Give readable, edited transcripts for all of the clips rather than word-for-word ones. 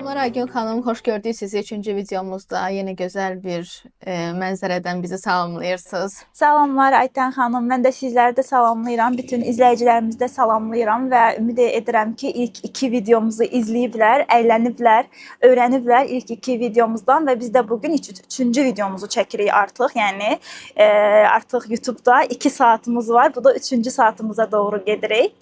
Selamlar Aygün xanım, xoş gördük sizi 3-cü videomuzda. Yeni gözəl bir mənzərədən bizi salamlayırsınız. Salamlar Aytən xanım. Mən də sizləri də salamlayıram. Bütün izləyicilərimizi də salamlayıram və ümid edirəm ki, ilk 2 videomuzu izləyiblər, əyləniblər, öyrəniblər ilk 2 videomuzdan və biz də bu gün 3-cü videomuzu çəkirik artıq. Yəni artıq YouTube-da 2 saatımız var. Bu da 3-cü saatımıza doğru gedirik.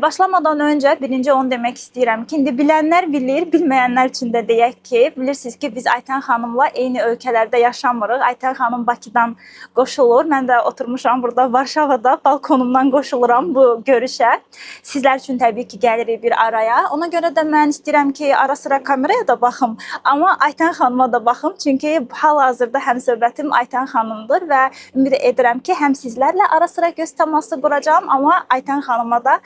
Başlamadan öncə birinci onu demək istəyirəm ki, indi bilənlər bilir, bilməyənlər üçün də deyək ki, bilirsiniz ki, biz Aytən xanımla eyni ölkələrdə yaşamırıq. Aytən xanım Bakıdan qoşulur. Mən də oturmuşam burada Varşavada, balkonumdan qoşuluram bu görüşə. Sizlər üçün təbii ki, gəlirik bir araya. Ona görə də mən istəyirəm ki, ara sıra kameraya da baxım, amma Aytən xanıma da baxım. Çünki hal-hazırda həmsöhbətim Aytən xanımdır və ümid edirəm ki, həm sizlərlə ara sıra göz təması quracağam, amma Aytən xanıma da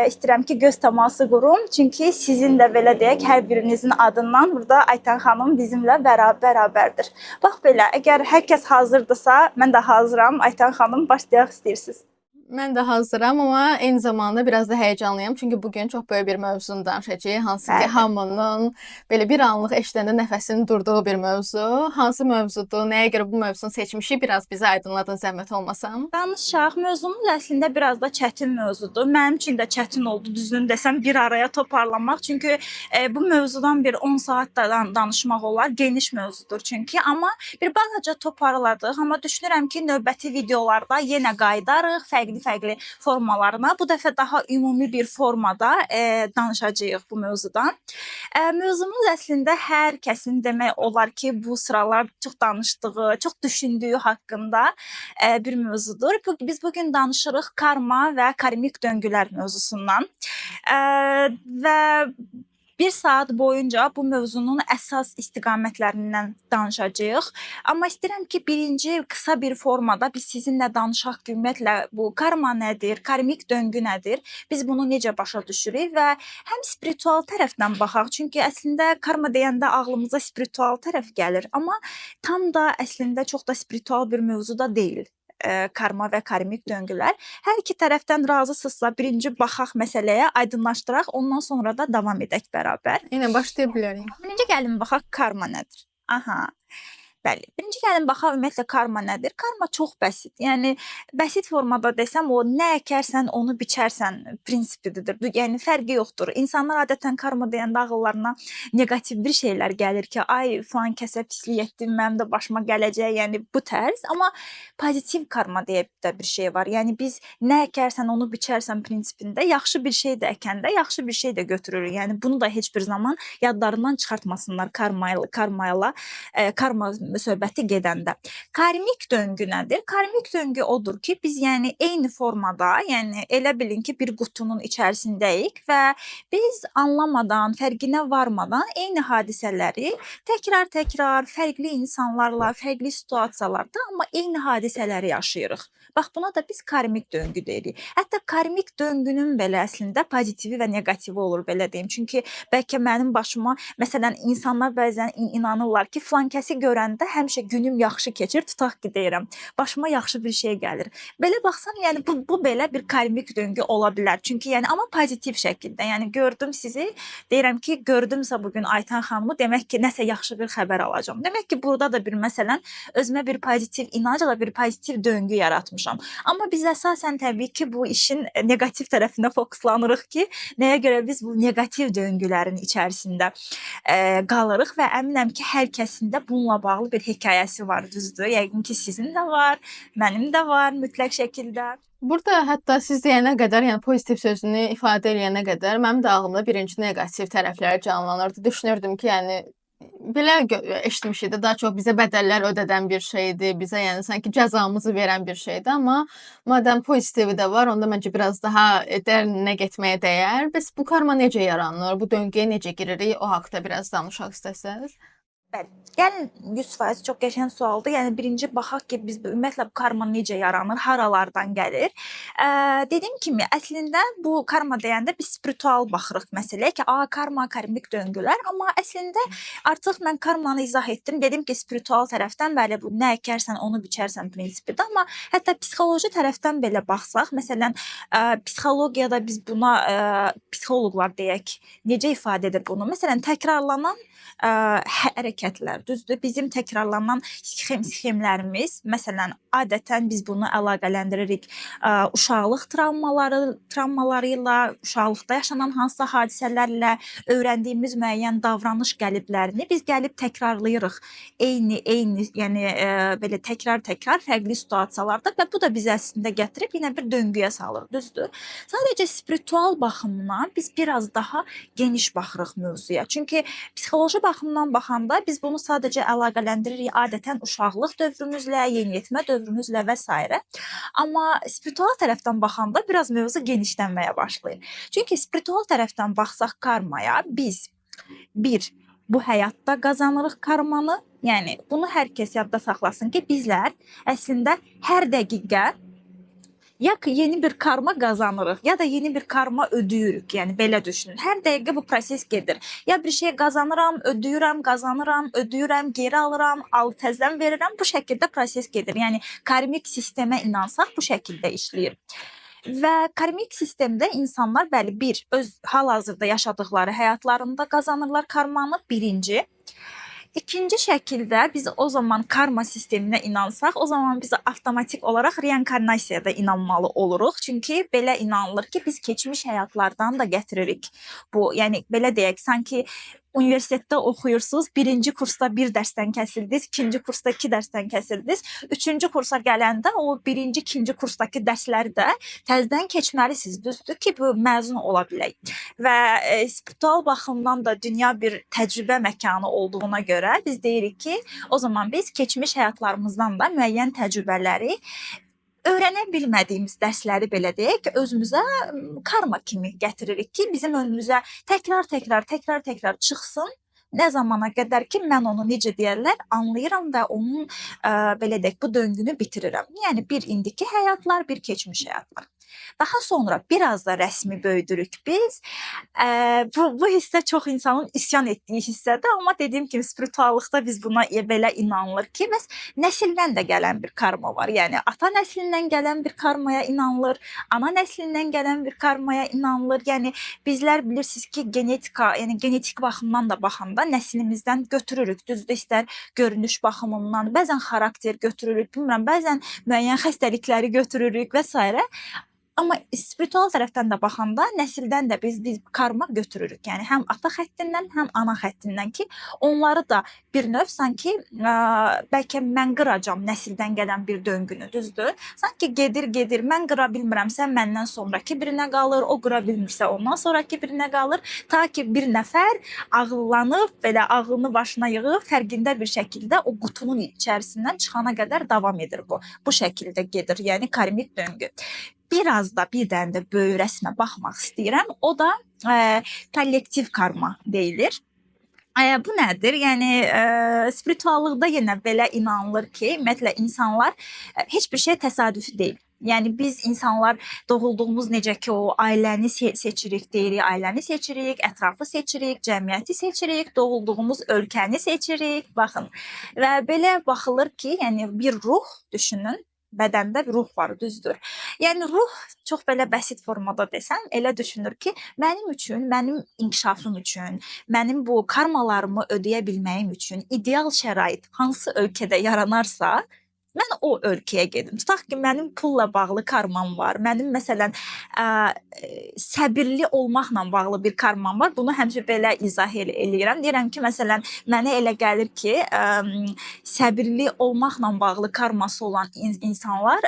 istəyirəm ki, göz təması qurum. Çünki sizin də belə deyək, hər birinizin adından burada Aytən xanım bizimlə bərabərdir. Bax belə, əgər hər kəs hazırdırsa, mən də hazıram. Aytən xanım, başlayaq istəyirsiniz. Mən də hazıram, amma eyni zamanda biraz da həyəcanlıyam. Çünki bugün çox böyük bir mövzunu danışacağıq. Hansı ki, hamının belə bir anlıq eşidəndə nəfəsinin durduğu bir mövzu. Hansı mövzudur, nəyə görə bu mövzunu seçmişik? Biraz bizə aydınladın, zəhmət olmasam. Danışaq. Mövzumuz əslində biraz da çətin mövzudur. Mənim üçün də çətin oldu, düzünü desəm, bir araya toparlamaq. Çünki bu mövzudan bir 10 saat da danışmaq olar. Geniş mövzudur çünki. Amma bir balaca toparladıq. Amma düşünürəm ki, növbəti videolarda yenə qayıdarıq, fərqli formalarına. Bu dəfə daha ümumi bir formada danışacağıq bu mövzudan. Mövzumuz əslində hər kəsin demək olar ki, bu sıralar çox danışdığı, çox düşündüyü haqqında bir mövzudur. Biz bugün danışırıq karma və karmik döngülər mövzusundan. Və bir saat boyunca bu mövzunun əsas istiqamətlərindən danışacağıq. Amma istəyirəm ki, birinci qısa bir formada biz sizinlə danışaq ki, ümumiyyətlə bu karma nədir, karmik döngü nədir, biz bunu necə başa düşürük və həm spiritual tərəfdən baxaq. Çünki əslində karma deyəndə ağlımıza spiritual tərəf gəlir, amma tam da əslində çox da spiritual bir mövzu da deyil. Karma və karmik döngülər. Hər iki tərəfdən razısınızsa birinci baxaq məsələyə, aydınlaşdıraq, ondan sonra da davam edək bərabər. Yenə başlaya bilərik. Birinci gəlin baxaq karma nədir? Aha. Bəli. Birinci gəlin baxaq ümumiyyətlə karma nədir? Karma çox bəsit. Yəni bəsit formada desəm o nə əkərsən onu biçərsən prinsipidir. Yəni fərqi yoxdur. İnsanlar adətən karma deyəndə ağıllarına neqativ bir şeylər gəlir ki, ay falan kəsə pislik etdim, mənim də başıma gələcək. Yəni bu tərz, amma pozitiv karma deyə də bir şey var. Yəni biz nə əkərsən onu biçərsən prinsipində yaxşı bir şey də əkəndə yaxşı bir şey də götürürük. Yəni bunu da heç bir zaman yadlarından çıxartmasınlar karma söhbəti gedəndə. Karmik döngü nədir? Karmik döngü odur ki, biz yəni eyni formada, yəni elə bilin ki, bir qutunun içərisindəyik və biz anlamadan, fərqinə varmadan eyni hadisələri təkrar fərqli insanlarla, fərqli situasiyalarda, amma eyni hadisələri yaşayırıq. Bax, buna da biz karmik döngü deyirik. Hətta karmik döngünün belə əslində pozitivi və negativi olur, belə deyim. Çünki bəlkə mənim başıma, məsələn, insanlar bəzən inanırlar ki, filan kəsi görəndə həmişə günüm yaxşı keçir, tutaq ki, deyirəm. Başıma yaxşı bir şey gəlir. Belə baxsam, yəni bu belə bir karmik döngü ola bilər. Çünki yəni amma pozitiv şəkildə. Yəni gördüm sizi, deyirəm ki, gördümsə bugün Aytən xanımı, demək ki, nəsə yaxşı bir xəbər alacağam. Demək ki, burada da bir məsələn özümə bir pozitiv inancla bir pozitiv döngü yaratmışam. Amma biz əsasən təbii ki, bu işin negativ tərəfinə fokuslanırıq ki, nəyə görə biz bu negativ döngülərin içərisində qalırıq və əminəm ki, hər kəsin də bununla bağlı bir hekayəsi var, düzdür. Yəqin ki, sizin də var, mənim də var mütləq şəkildə. Burada hətta siz deyənə qədər, yəni pozitiv sözünü ifadə edənə qədər mənim də ağlımda birinci negativ tərəfləri canlanırdı. Düşünürdüm ki, yəni belə eşitmişik də daha çox bizə bədəllər ödədən bir şeydir, bizə yəni sanki cəzamızı verən bir şeydir, amma madəm pozitivi də var, onda məncə biraz daha dərinə getməyə dəyər. Bəs bu karma necə yaranır, bu döngüyə necə giririk, o haqda biraz danışaq istəsəz? Bəli. Gəlin 100% çox qəşəng sualdır. Yəni birinci baxaq ki, biz ümumiyyətlə bu karma necə yaranır, haralardan gəlir. Dediyim kimi, əslində bu karma deyəndə biz spiritual baxırıq məsələyə ki, karma, karmik döngülər, amma əslində artıq mən karmanı izah etdim. Dedim ki, spiritual tərəfdən bəli bu nə əkərsən onu biçərsən prinsipidir, amma hətta psixoloji tərəfdən belə baxsaq, məsələn, psixologiyada biz buna psixoloqlar deyək, necə ifadə edir bunu? Məsələn, təkrarlanan hərəkətlər, düzdür? Bizim təkrarlanan sxemlərimiz, məsələn, adətən biz bunu əlaqələndiririk uşaqlıq travmaları ilə, uşaqlıqda yaşanan hansısa hadisələrlə öyrəndiyimiz müəyyən davranış qəliblərini biz gəlib təkrarlayırıq. Eyni, yəni belə təkrar fərqli situasiyalarda və bu da bizi əslində gətirib yenə bir döngüyə salır, düzdür? Sadəcə spiritual baxımdan biz biraz daha geniş baxırıq mövzuya. Çünki psixoloji baxımdan baxanda biz bunu sadəcə əlaqələndiririk adətən uşaqlıq dövrümüzlə, yeniyetmə dövrümüzlə və s. Amma spiritual tərəfdən baxanda biraz mövzu genişlənməyə başlayır. Çünki spiritual tərəfdən baxsaq karmaya biz bu həyatda qazanırıq karmanı. Yəni bunu hər kəs yadda saxlasın ki, bizlər əslində hər dəqiqə ya ki yeni bir karma qazanırıq, ya da yeni bir karma ödəyirük. Yəni belə düşünün. Hər dəqiqə bu proses gedir. Ya bir şey qazanıram, ödəyirəm, qazanıram, ödəyirəm, geri alıram, təzədən verirəm. Bu şəkildə proses gedir. Yəni karmik sistemə inansaq bu şəkildə işləyir. Və karmik sistemdə insanlar bəli öz hal-hazırda yaşadıkları həyatlarında qazanırlar karmanı, birinci. İkinci şəkildə biz o zaman karma sisteminə inansaq, o zaman biz avtomatik olaraq reinkarnasiyaya da inanmalı oluruq. Çünki belə inanılır ki, biz keçmiş həyatlardan da gətiririk. Bu, yəni belə deyək, sanki universitetdə oxuyursunuz, birinci kursda bir dərsdən kəsildiniz, ikinci kursda 2 dərsdən kəsildiniz, üçüncü kursa gələndə o birinci, ikinci kursdakı dərsləri də təzədən keçməlisiniz, düzdür ki, bu məzun ola bilək. Və spiritual baxımdan da dünya bir təcrübə məkanı olduğuna görə biz deyirik ki, o zaman biz keçmiş həyatlarımızdan da müəyyən təcrübələri öyrənə bilmədiyimiz dərsləri belə deyək ki, özümüzə karma kimi gətiririk ki, bizim önümüzə təkrar çıxsın. Nə zamana qədər ki, mən onu necə deyərlər, anlayıram və onun belə deyək, bu döngünü bitirirəm. Yəni bir indiki həyatlar, bir keçmiş həyatlar. Daha sonra biraz da rəsmi böyüdürük biz. Bu hissə çox insanın isyan etdiyi hissədir, amma dediyim kimi spirituallıqda biz buna belə inanılır ki, bəs nəsildən də gələn bir karma var. Yəni ata nəslindən gələn bir karmaya inanılır, ana nəslindən gələn bir karmaya inanılır. Yəni bizlər bilirsiniz ki, yəni genetik baxımdan da baxanda nəslimizdən götürürük. Düzdür, istər görünüş baxımından, bəzən xarakter götürürük, bilmirəm, bəzən müəyyən xəstəlikləri götürürük və s. Amma spiritual tərəfdən də baxanda nəsildən də biz karma götürürük. Yəni həm ata xəttindən, həm ana xəttindən ki, onları da bir növ sanki bəlkə mən qıracam nəsildən gələn bir döngünü, düzdür? Sanki gedir, mən qıra bilmirəmsə məndən sonraki birinə qalır, o qıra bilmirsə ondan sonraki birinə qalır, ta ki bir nəfər ağıllanıb, belə ağlını başına yığıb, fərqində bir şəkildə o qutunun içərisindən çıxana qədər davam edir bu. Bu şəkildə gedir, yəni karmik döngü. Biraz da bir dənə də böyük rəsmə baxmaq istəyirəm. O da kollektiv karma deyilir. Bu nədir? Yəni spirituallıqda yenə belə inanılır ki, ümumiyyətlə insanlar heç bir şey təsadüfi deyil. Yəni biz insanlar doğulduğumuz necə ki o ailəni seçirik deyirik, ailəni seçirik, ətrafı seçirik, cəmiyyəti seçirik, doğulduğumuz ölkəni seçirik. Baxın. Və belə baxılır ki, yəni bir ruh düşünün. Bədəndə bir ruh var, düzdür. Yəni ruh çox belə bəsit formada desəm, elə düşünür ki, mənim üçün, mənim inkişafım üçün, mənim bu karmalarımı ödəyə bilməyim üçün ideal şərait hansı ölkədə yaranarsa, mən o ölkəyə gedim. Tutaq ki, mənim pulla bağlı karmam var. Mənim məsələn səbirli olmaqla bağlı bir karmam var. Bunu həmişə belə izah eləyirəm. Deyirəm ki, məsələn, mənə elə gəlir ki, səbirli olmaqla bağlı karması olan insanlar,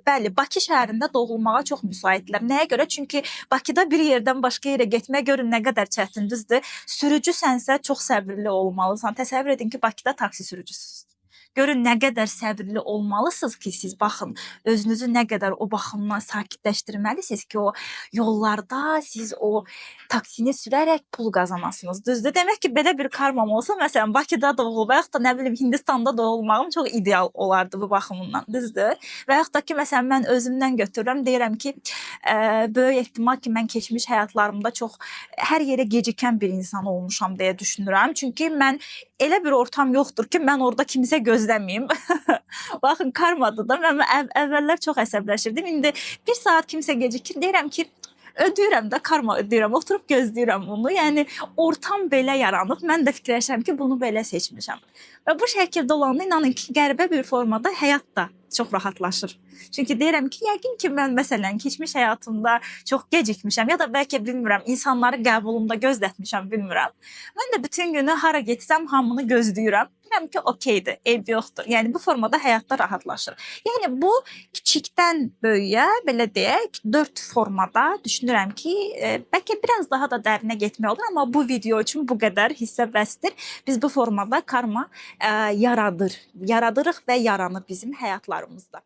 bəli, Bakı şəhərində doğulmağa çox müsaitlər. Nəyə görə? Çünki Bakıda bir yerdən başqa yerə getmək görün nə qədər çətindir. Sürücüsənsə çox səbirli olmalısan. Təsəvvür edin ki, Bakıda taksi sürücüsünüz. Görün nə qədər səbirli olmalısınız ki, siz baxın, özünüzü nə qədər o baxımdan sakitləşdirməlisiniz ki, o yollarda siz o taksini sürərək pul qazanasınız. Düzdür? Demək ki, belə bir karmam olsa, məsələn, Bakıda doğulub və yaxud da nə bilim Hindistanda doğulmağım çox ideal olardı bu baxımından. Düzdür? Və yaxud da ki, məsələn, mən özümdən götürürəm, deyirəm ki, böyük ehtimal ki, mən keçmiş həyatlarımda çox hər yerə gecikən bir insan olmuşam deyə düşünürəm. Çünki mən elə bir ortam yoxdur ki, mən orada kimisə gözləməyim. Baxın, karmadır da. Mən əvvəllər çox əsəbləşirdim. İndi bir saat kimsə gecikir, deyirəm ki, ödəyirəm də, karma ödəyirəm, oturub gözləyirəm bunu. Yəni ortam belə yaranıb, mən də fikirləşirəm ki, bunu belə seçmişəm. Və bu şəkildə olanda inanın ki, qəribə bir formada həyat da çox rahatlaşır. Çünki deyirəm ki, yəqin ki, mən məsələn keçmiş həyatımda çox gecikmişəm ya da bəlkə bilmirəm, insanları qəbulumda gözlətmişəm, bilmirəm. Mən də bütün günü hara getsəm hamını gözləyirəm. Bilirəm ki, okeydir, eyb yoxdur. Yəni bu formada həyatda rahatlaşır. Yəni bu kiçikdən böyüyə, belə deyək, 4 formada düşünürəm ki, bəlkə biraz daha da dərinə getmək olur, amma bu video üçün bu qədər hissə bəsdir. Biz bu formada karma yaradırıq və yaranır bizim həyatlarımızda.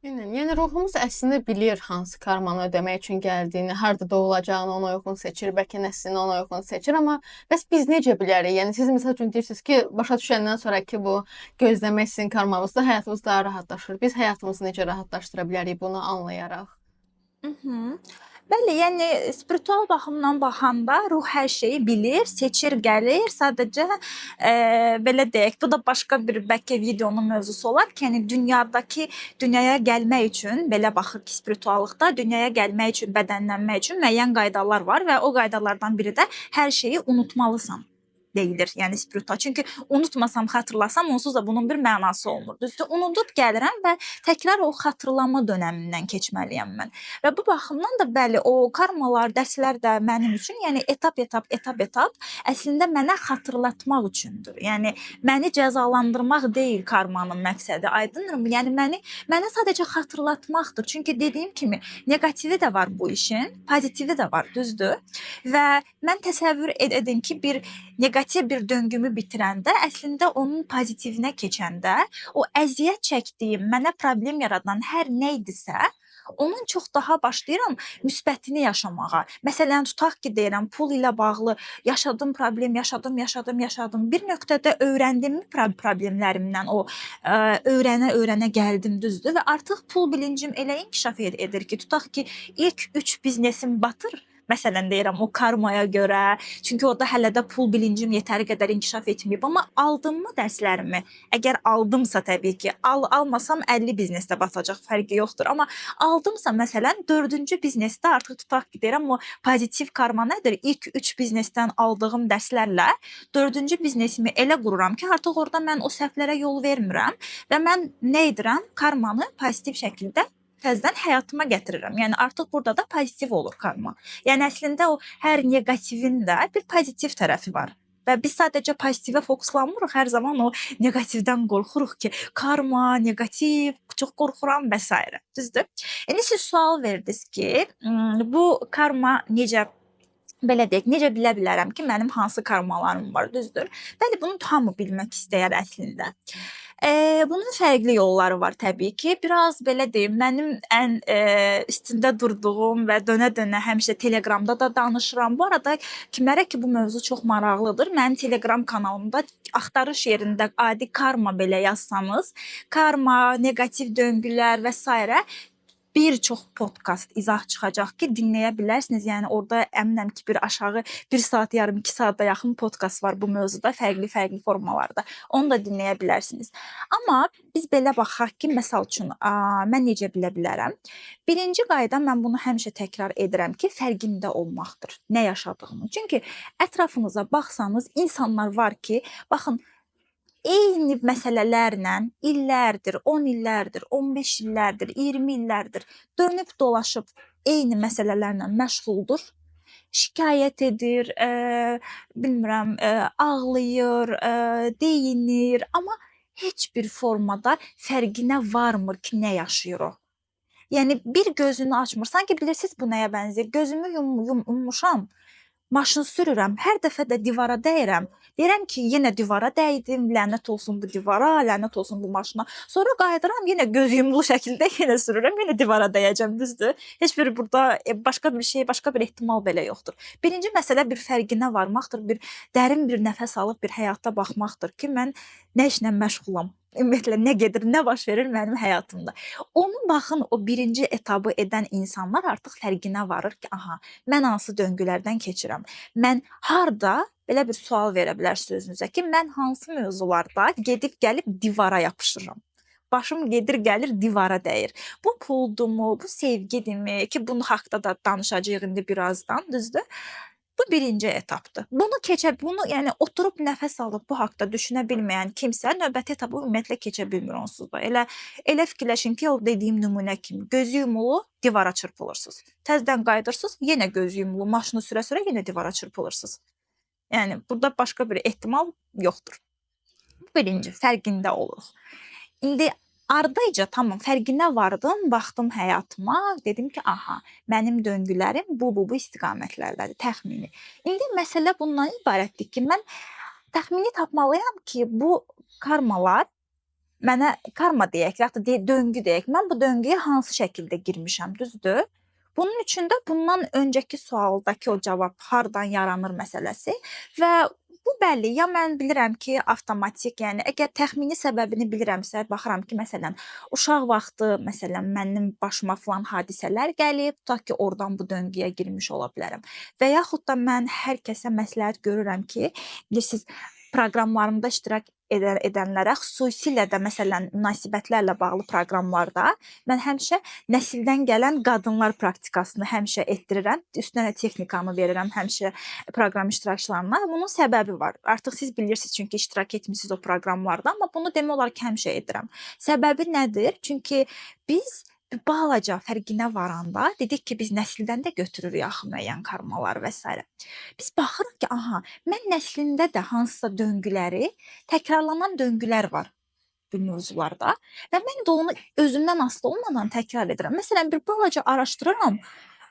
Yəni ruhumuz əslində bilir hansı karmanı ödəmək üçün gəldiyini, harda doğulacağını ona uyğun seçir, bəlkə nəslini ona uyğun seçir, amma bəs biz necə bilərik? Yəni siz məsəl üçün deyirsiniz ki, başa düşəndən sonra ki, bu gözləmək sizin karmamızda həyatımız daha rahatlaşır. Biz həyatımızı necə rahatlaşdıra bilərik bunu anlayaraq? Bəli, yəni spiritual baxımdan baxanda ruh hər şeyi bilir, seçir, gəlir. Sadəcə belə deyək, bu da başqa bir bəlkə videonun mövzusu olar ki, yəni dünyaya gəlmək üçün belə baxır ki, spirituallıqda dünyaya gəlmək üçün, bədənlənmək üçün müəyyən qaydalar var və o qaydalardan biri də hər şeyi unutmalısan deyilir, yəni spiritual. Çünki unutmasam, xatırlasam, onsuz da bunun bir mənası olmur. Düzdür? Unudub gəlirəm və təkrar o xatırlama dönəmindən keçməliyəm mən. Və bu baxımdan da bəli, o karmalar, dərslər də mənim üçün, yəni etap əslində mənə xatırlatmaq üçündür. Yəni məni cəzalandırmaq deyil karmanın məqsədi. Aydınırmı? Yəni mənə sadəcə xatırlatmaqdır. Çünki dediyim kimi negativi də var bu işin, pozitivi də var, düzdür? Və mən təsəvvür edin ki, bir negativ bir döngümü bitirəndə, əslində onun pozitivinə keçəndə, o əziyyət çəkdiyim, mənə problem yaradan hər nə idisə, onun çox daha başlayıram müsbətini yaşamağa. Məsələn, tutaq ki, deyirəm, pul ilə bağlı yaşadığım problem, yaşadım. Bir nöqtədə öyrəndimmi problemlərimdən, o öyrənə gəldim, düzdür? Və artıq pul bilincim elə inkişaf edir ki, tutaq ki, ilk 3 biznesim batır. Məsələn, deyirəm, o karmaya görə, çünki orada hələ də pul bilincim yetəri qədər inkişaf etməyib, amma aldımmı dərslərimi? Əgər aldımsa təbii ki, almasam 50 biznesdə batacaq, fərqi yoxdur, amma aldımsa məsələn 4-cü biznesdə artıq tutaq ki, deyirəm, o pozitiv karma nədir? İlk 3 biznesdən aldığım dərslərlə 4-cü biznesimi elə qururam ki, artıq orada mən o səhvlərə yol vermirəm və mən nə edirəm? Karmanı pozitiv şəkildə təzədən həyatıma gətirirəm. Yəni artıq burada da pozitiv olur karma. Yəni əslində o hər neqativin də bir pozitiv tərəfi var. Və biz sadəcə pozitivə fokuslanmırıq, hər zaman o neqativdən qorxuruq ki, karma, neqativ, çox qorxuram və s. Düzdür? İndi siz sual verdiniz ki, bu karma necə belə deyək, necə bilə bilərəm ki, mənim hansı karmalarım var, düzdür? Bəli, bunu hamı bilmək istəyər əslində. Bunun fərqli yolları var təbii ki. Biraz belə deyim, mənim ən üstündə durduğum və dönə-dönə həmişə Telegramda da danışıram. Bu arada kimlərə ki bu mövzu çox maraqlıdır, mənim Telegram kanalımda axtarış yerində adi karma belə yazsanız, karma, neqativ döngülər və s. bir çox podkast izah çıxacaq ki, dinləyə bilərsiniz. Yəni orada əminəm ki, bir aşağı 1 saat yarım, 2 saata yaxın podkast var bu mövzuda, fərqli formalarda. Onu da dinləyə bilərsiniz. Amma biz belə baxaq ki, məsəl üçün, mən necə bilə bilərəm? Birinci qayda, mən bunu həmişə təkrar edirəm ki, fərqində olmaqdır. Nə yaşadığımı. Çünki ətrafınıza baxsanız, insanlar var ki, baxın, eyni məsələlərlə illərdir, 10 illərdir, 15 illərdir, 20 illərdir dönüb dolaşıb eyni məsələlərlə məşğuldur. Şikayət edir, bilmirəm, ağlayır, deyinir, amma heç bir formada fərqinə varmır ki, nə yaşayır o. Yəni bir gözünü açmır. Sanki bilirsiniz bu nəyə bənzəyir? Gözümü yummuşam. maşın sürürəm, hər dəfə də divara dəyirəm. Deyirəm ki, yenə divara dəydim, lənət olsun bu divara, lənət olsun bu maşına. Sonra qayıdıram, yenə göz yumulu şəkildə yenə sürürəm, yenə divara dəyəcəm, düzdür? Heç bir burada başqa bir şey, başqa bir ehtimal belə yoxdur. Birinci məsələ bir fərqinə varmaqdır, bir dərin bir nəfəs alıb bir həyata baxmaqdır ki, mən nə işlə məşğulam? Ümumiyyətlə nə gedir, nə baş verir mənim həyatımda. Onu baxın, o birinci etabı edən insanlar artıq fərqinə varır ki, aha, mən hansı döngülərdən keçirəm. Mən harda belə bir sual verə bilərsiniz özünüzə ki, mən hansı mövzularda gedib gəlib divara yapışıram. Başım gedir gəlir divara dəyir. Bu puldumu, bu sevgidimi ki, bunun haqqında da danışacağıq indi birazdan, düzdür? Bu birinci etapdır. Bunu yəni oturub nəfəs alıb bu haqqda düşünə bilməyən kimsə növbəti etapı ümumiyyətlə keçə bilmir onsuz da. Elə fikirləşin ki, o dediyim nümunə kimi gözü yumulu divara çırpılırsınız. Təzədən qayıdırsınız, yenə gözü yumulu maşını sürə-sürə yenə divara çırpılırsınız. Yəni burada başqa bir ehtimal yoxdur. Birinci fərqində oluruq. İndi ardayca tamam fərqinə vardım, baxdım həyatıma, dedim ki, aha, mənim döngülərim bu istiqamətlərdədir, təxmini. İndi məsələ bundan ibarətdir ki, mən təxmini tapmalıyam ki, bu karmalar mənə karma deyək, ya da döngü deyək. Mən bu döngüyə hansı şəkildə girmişəm, düzdür? Bunun üçün də bundan öncəki sualdakı o cavab hardan yaranır məsələsi və bu bəlli, ya mən bilirəm ki, avtomatik, yəni əgər təxmini səbəbini bilirəmsə, baxıram ki, məsələn, uşaq vaxtı, məsələn, mənim başıma falan hadisələr gəlib, tutaq ki, oradan bu döngüyə girmiş ola bilərəm. Və yaxud da mən hər kəsə məsləhət görürəm ki, bilirsiniz, proqramlarımda iştirak edənlərə, xüsusilə də məsələn münasibətlərlə bağlı proqramlarda mən həmişə nəsildən gələn qadınlar praktikasını həmişə etdirirəm. Üstünə də texnikamı verirəm həmişə proqram iştirakçılarına. Bunun səbəbi var. Artıq siz bilirsiniz çünki iştirak etmisiniz o proqramlarda, amma bunu demək olar ki, həmişə edirəm. Səbəbi nədir? Çünki biz balaca fərqinə varanda dedik ki, biz nəsildən də götürürük axı müəyyən karmalar və s. Biz baxırıq ki, aha, mən nəslində də hansısa döngüləri, təkrarlanan döngülər var bu mövzularda və mən də onu özümdən asılı olmadan təkrar edirəm. Məsələn, bir balaca araşdırıram,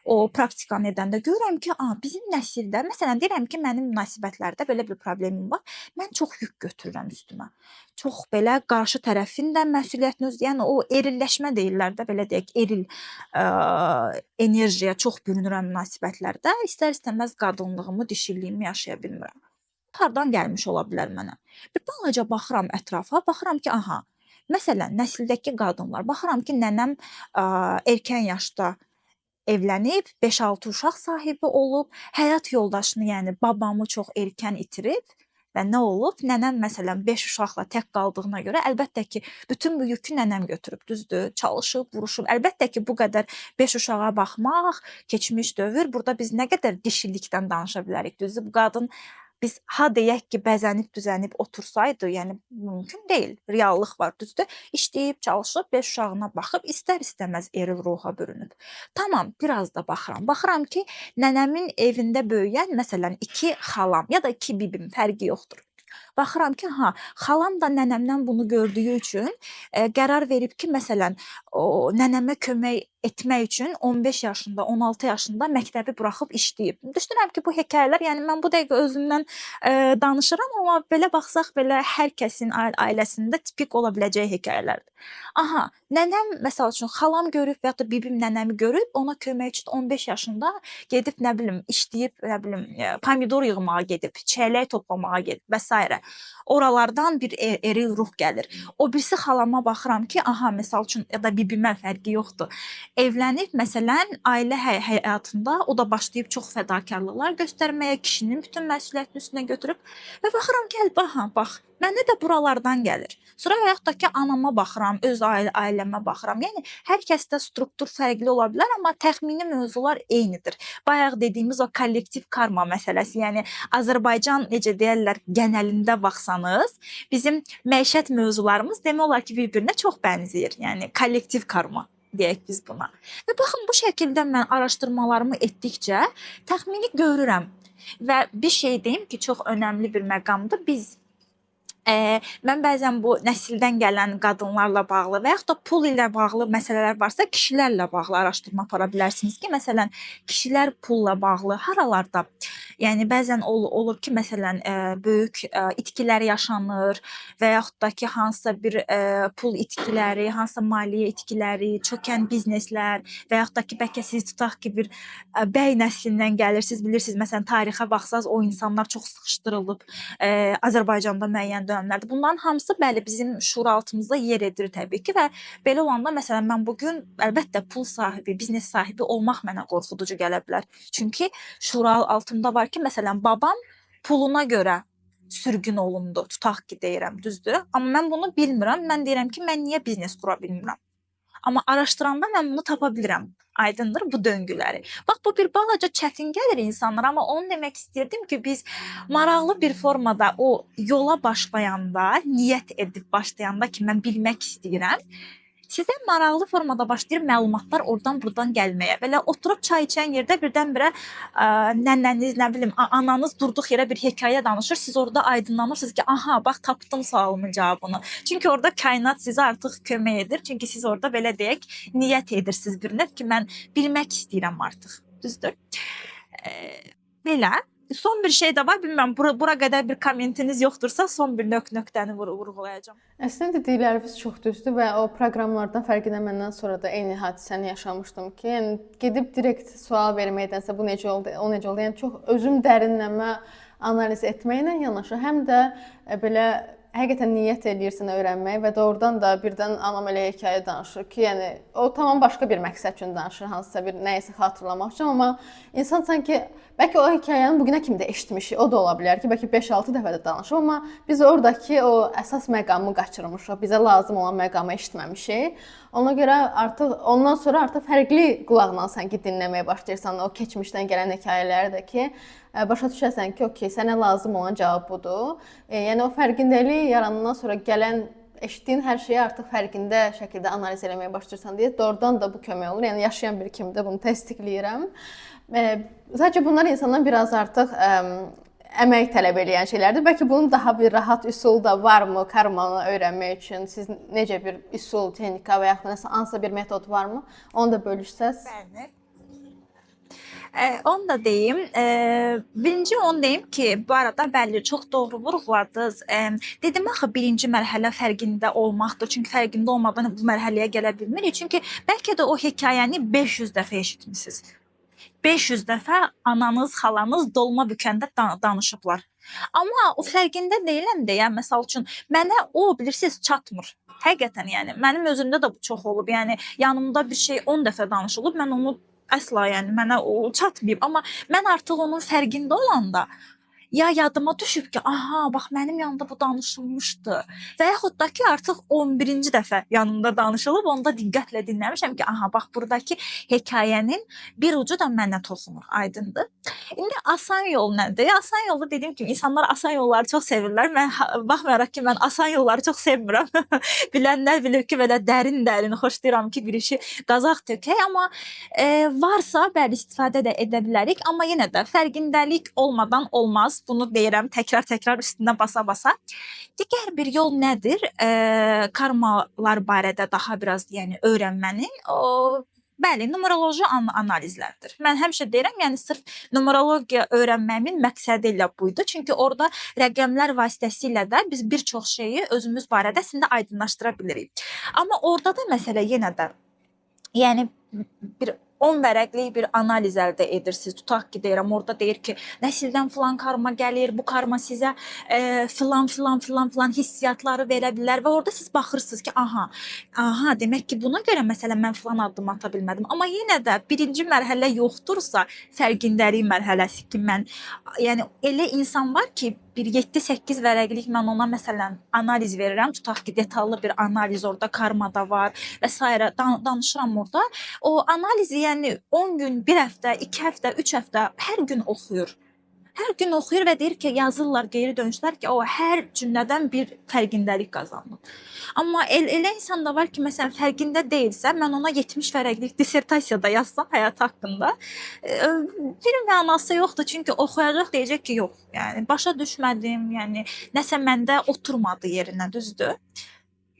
o praktikanı edəndə görürəm ki, bizim nəsildə, məsələn, deyirəm ki, mənim münasibətlərdə belə bir problemim var. Mən çox yük götürürəm üstümə. Çox belə qarşı tərəfin də məsuliyyətini yəni o erilləşmə deyirlər də, belə deyək, eril enerjiyə çox bürünürəm münasibətlərdə. İstər-istəməz qadınlığımı, dişiliyimi yaşaya bilmirəm. Hardan gəlmiş ola bilər mənə? Bir balaca baxıram ətrafa, baxıram ki, aha, məsələn, nəsildəki qadınlar, baxıram ki, nənəm erkən yaşda evlənib, 5-6 uşaq sahibi olub, həyat yoldaşını, yəni babamı çox erkən itirib və nə olub? Nənəm məsələn 5 uşaqla tək qaldığına görə əlbəttə ki, bütün bu yükü nənəm götürüb, düzdür? Çalışıb, vuruşub. Əlbəttə ki, bu qədər 5 uşağa baxmaq, keçmiş dövr, burada biz nə qədər dişilikdən danışa bilərik, düzdür? Bu qadın biz ha deyək ki, bəzənib, düzənib otursaydı, yəni mümkün deyil. Reallıq var, düzdür? İşləyib, çalışıb, 5 uşağına baxıb, istər-istəməz eril ruha bürünüb. Tamam, biraz da baxıram. Baxıram ki, nənəmin evində böyüyən, məsələn, 2 xalam ya da 2 bibim, fərqi yoxdur. Baxıram ki, xalam da nənəmdən bunu gördüyü üçün qərar verib ki, məsələn, nənəmə kömək etmək üçün 15 yaşında, 16 yaşında məktəbi buraxıb işləyib. Düşünürəm ki, bu hekayələr, yəni mən bu dəqiqə özümdən danışıram, amma belə baxsaq belə hər kəsin ailəsində tipik ola biləcəyi hekayələrdir. Aha, nənəm məsəl üçün xalam görüb və ya da bibim nənəmi görüb, ona kömək üçün 15 yaşında gedib nə bilim işləyib, nə bilim pomidor yığmağa gedib, çəllək toplamağa gedib və s. Oralardan bir eril ruh gəlir. O birisi xalama baxıram ki, aha, məsəl üçün ya da bibimə fərqi yoxdur. Evlənib, məsələn, ailə həyatında o da başlayıb çox fədakarlıqlar göstərməyə, kişinin bütün məsuliyyətini üstünə götürüb və baxıram ki, aha, bax, məndə də buralardan gəlir. Sonra yaxud da ki, anama baxıram, öz ailəmə baxıram. Yəni, hər kəsdə struktur fərqli ola bilər, amma təxmini mövzular eynidir. Bayaq dediyimiz o kollektiv karma məsələsi, yəni Azərbaycan, necə deyərlər, genəlində baxsanız, bizim məişət mövzularımız demək olar ki, bir-birinə çox bənzəyir. Yəni, kollektiv karma deyək biz buna. Və baxın, bu şəkildə mən araşdırmalarımı etdikcə təxmini görürəm. Və bir şey deyim ki, çox önəmli bir məqamdır. Mən bəzən bu nəsildən gələn qadınlarla bağlı və yaxud da pul ilə bağlı məsələlər varsa, kişilərlə bağlı araşdırma apara bilərsiniz ki, məsələn, kişilər pulla bağlı haralarda Yəni bəzən olur ki, məsələn, böyük itkilər yaşanır və yaxud da ki, hansısa bir pul itkiləri, hansısa maliyyə itkiləri, çökən bizneslər və yaxud da ki, bəlkə siz tutaq ki, bir bəy nəslindən gəlirsiniz, bilirsiniz, məsələn, tarixə baxsaz o insanlar çox sıxışdırılıb Azərbaycanda müəyyən dönəmlərdə. Bunların hamısı bəli bizim şuuraltımızda yer edir təbii ki və belə olanda məsələn mən bu gün əlbəttə pul sahibi, biznes sahibi olmaq mənə qorxuducu gələ bilər. Çünki şuuraltımda var ki, məsələn, babam puluna görə sürgün olundu. Tutaq ki, deyirəm, düzdür? Amma mən bunu bilmirəm. Mən deyirəm ki, mən niyə biznes qura bilmirəm? Amma araşdıranda mən bunu tapa bilirəm. Aydındır bu döngüləri. Bax bu bir balaca çətin gəlir insanlara, amma onu demək istirdim ki, biz maraqlı bir formada o yola başlayanda, niyyət edib başlayanda ki, mən bilmək istəyirəm, sizə maraqlı formada başlayır məlumatlar oradan buradan gəlməyə. Belə oturub çay içən yerdə birdən-birə nənəniz, nə bilim, ananız durduq yerə bir hekayə danışır. Siz orada aydınlanırsınız ki, aha, bax tapdım sualımın cavabını. Çünki orada kainat sizə artıq kömək edir. Çünki siz orada belə deyək, niyyət edirsiniz bir növ ki, mən bilmək istəyirəm artıq. Düzdür? Belə. Son bir şey də var. Bilmirəm, bura qədər bir kommentiniz yoxdursa, son bir nöqtəni vurğulayacağam. Əslində dedikləriniz çox düzdür və o proqramlardan fərqlənməndən sonra da eyni hadisəni yaşamışdım ki, yəni gedib direkt sual verməkdənsə bu necə oldu, o necə oldu, yəni çox özüm dərinləmə analiz etməklə yanaşı, həm də belə həqiqətən niyyət eləyirsən öyrənməyə və doğrudan da birdən anam elə hekayə danışır ki, yəni o tamam başqa bir məqsəd üçün danışır, hansısa bir nəyisə xatırlamaq üçün, amma insan sanki bəlkə o hekayəni bugünə kimi də eşitmişik, o da ola bilər ki, bəlkə 5-6 dəfə də danışıb, amma biz oradakı o əsas məqamı qaçırmışıq, bizə lazım olan məqamı eşitməmişik. Ona görə artıq ondan sonra artıq fərqli qulaqla sanki dinləməyə başlayırsan o keçmişdən gələn hekayələri də ki, başa düşərsən ki, okey, sənə lazım olan cavab budur. Yəni o fərqindəlik yaranandan sonra gələn eşitdiyin hər şeyi artıq fərqində şəkildə analiz etməyə başlayırsan deyə doğrudan da bu kömək olur. Yəni yaşayan bir kimi də bunu təsdiqləyirəm. Sadəcə bunlar insandan biraz artıq əmək tələb edən şeylərdir. Bəlkə bunun daha bir rahat üsul da varmı karmanı öyrənmək üçün? Siz necə bir üsul, texnika və yaxud da hansısa bir metod varmı? Onu da bölüşsəz. Bəli. Onu da deyim. Birinci onu deyim ki, bu arada bəli, çox doğru vurğuladınız. Dedim axı birinci mərhələ fərqində olmaqdır. Çünki fərqində olmadan bu mərhələyə gələ bilmirik. Çünki bəlkə də o hekayəni 500 dəfə eşitmisiniz. 500 dəfə ananız, xalanız dolma bükəndə danışıblar. Amma o fərqində deyiləm də, yəni məsəl üçün mənə o bilirsiniz çatmır. Həqiqətən yəni mənim özümdə də bu çox olub. Yəni yanımda bir şey 10 dəfə danışılıb, mən onu əsla yəni mənə o çatmayıb. Amma mən artıq onun fərqində olanda ya yadıma düşüb ki, aha, bax mənim yanımda bu danışılmışdı. Və yaxud da ki, artıq 11-ci dəfə yanımda danışılıb, onda diqqətlə dinləmişəm ki, aha, bax buradakı hekayənin bir ucu da mənə toxunur, aydındır. İndi asan yol nədir? Asan yolda dediyim kimi insanlar asan yolları çox sevirlər. Mən baxmayaraq ki, mən asan yolları çox sevmirəm. Bilənlər bilir ki, belə dərin xoşlayıram ki, bir işi qazaq tökək, amma varsa bəli istifadə də edə bilərik, amma yenə də fərqindəlik olmadan olmaz. Bunu deyirəm təkrar üstünə basa-basa. Digər bir yol nədir? Karmalar barədə daha biraz yəni öyrənmənin bəli, numeroloji analizlərdir. Mən həmişə deyirəm, yəni sırf numerologiya öyrənməyimin məqsədi ilə buydu. Çünki orada rəqəmlər vasitəsilə də biz bir çox şeyi özümüz barədə əslində aydınlaşdıra bilirik. Amma orada da məsələ yenə də yəni bir 10 vərəqlik bir analiz əldə edirsiniz. Tutaq ki, deyirəm, orada deyir ki, nəsildən filan karma gəlir, bu karma sizə filan hissiyatları verə bilər və orada siz baxırsınız ki, aha, demək ki, buna görə məsələn mən filan addım ata bilmədim. Amma yenə də birinci mərhələ yoxdursa, fərqindəlik mərhələsi ki, mən, yəni elə insan var ki, bir 7-8 vərəqlik mən ona məsələn analiz verirəm. Tutaq ki, detallı bir analiz orada karmada var və s. danışıram orada. O analizi yəni 10 gün, 1 həftə, 2 həftə, 3 həftə hər gün oxuyur. Hər gün oxuyur və deyir ki, yazırlar, geri dönüşlər ki, o hər cümlədən bir fərqindəlik qazanır. Amma elə insan da var ki, məsələn, fərqində deyilsə, mən ona 70 vərəqlik dissertasiya da yazsam həyat haqqında, bir mənası yoxdur. Çünki oxuyacaq, deyəcək ki, yox, yəni başa düşmədim, yəni nəsə məndə oturmadı yerinə, düzdür?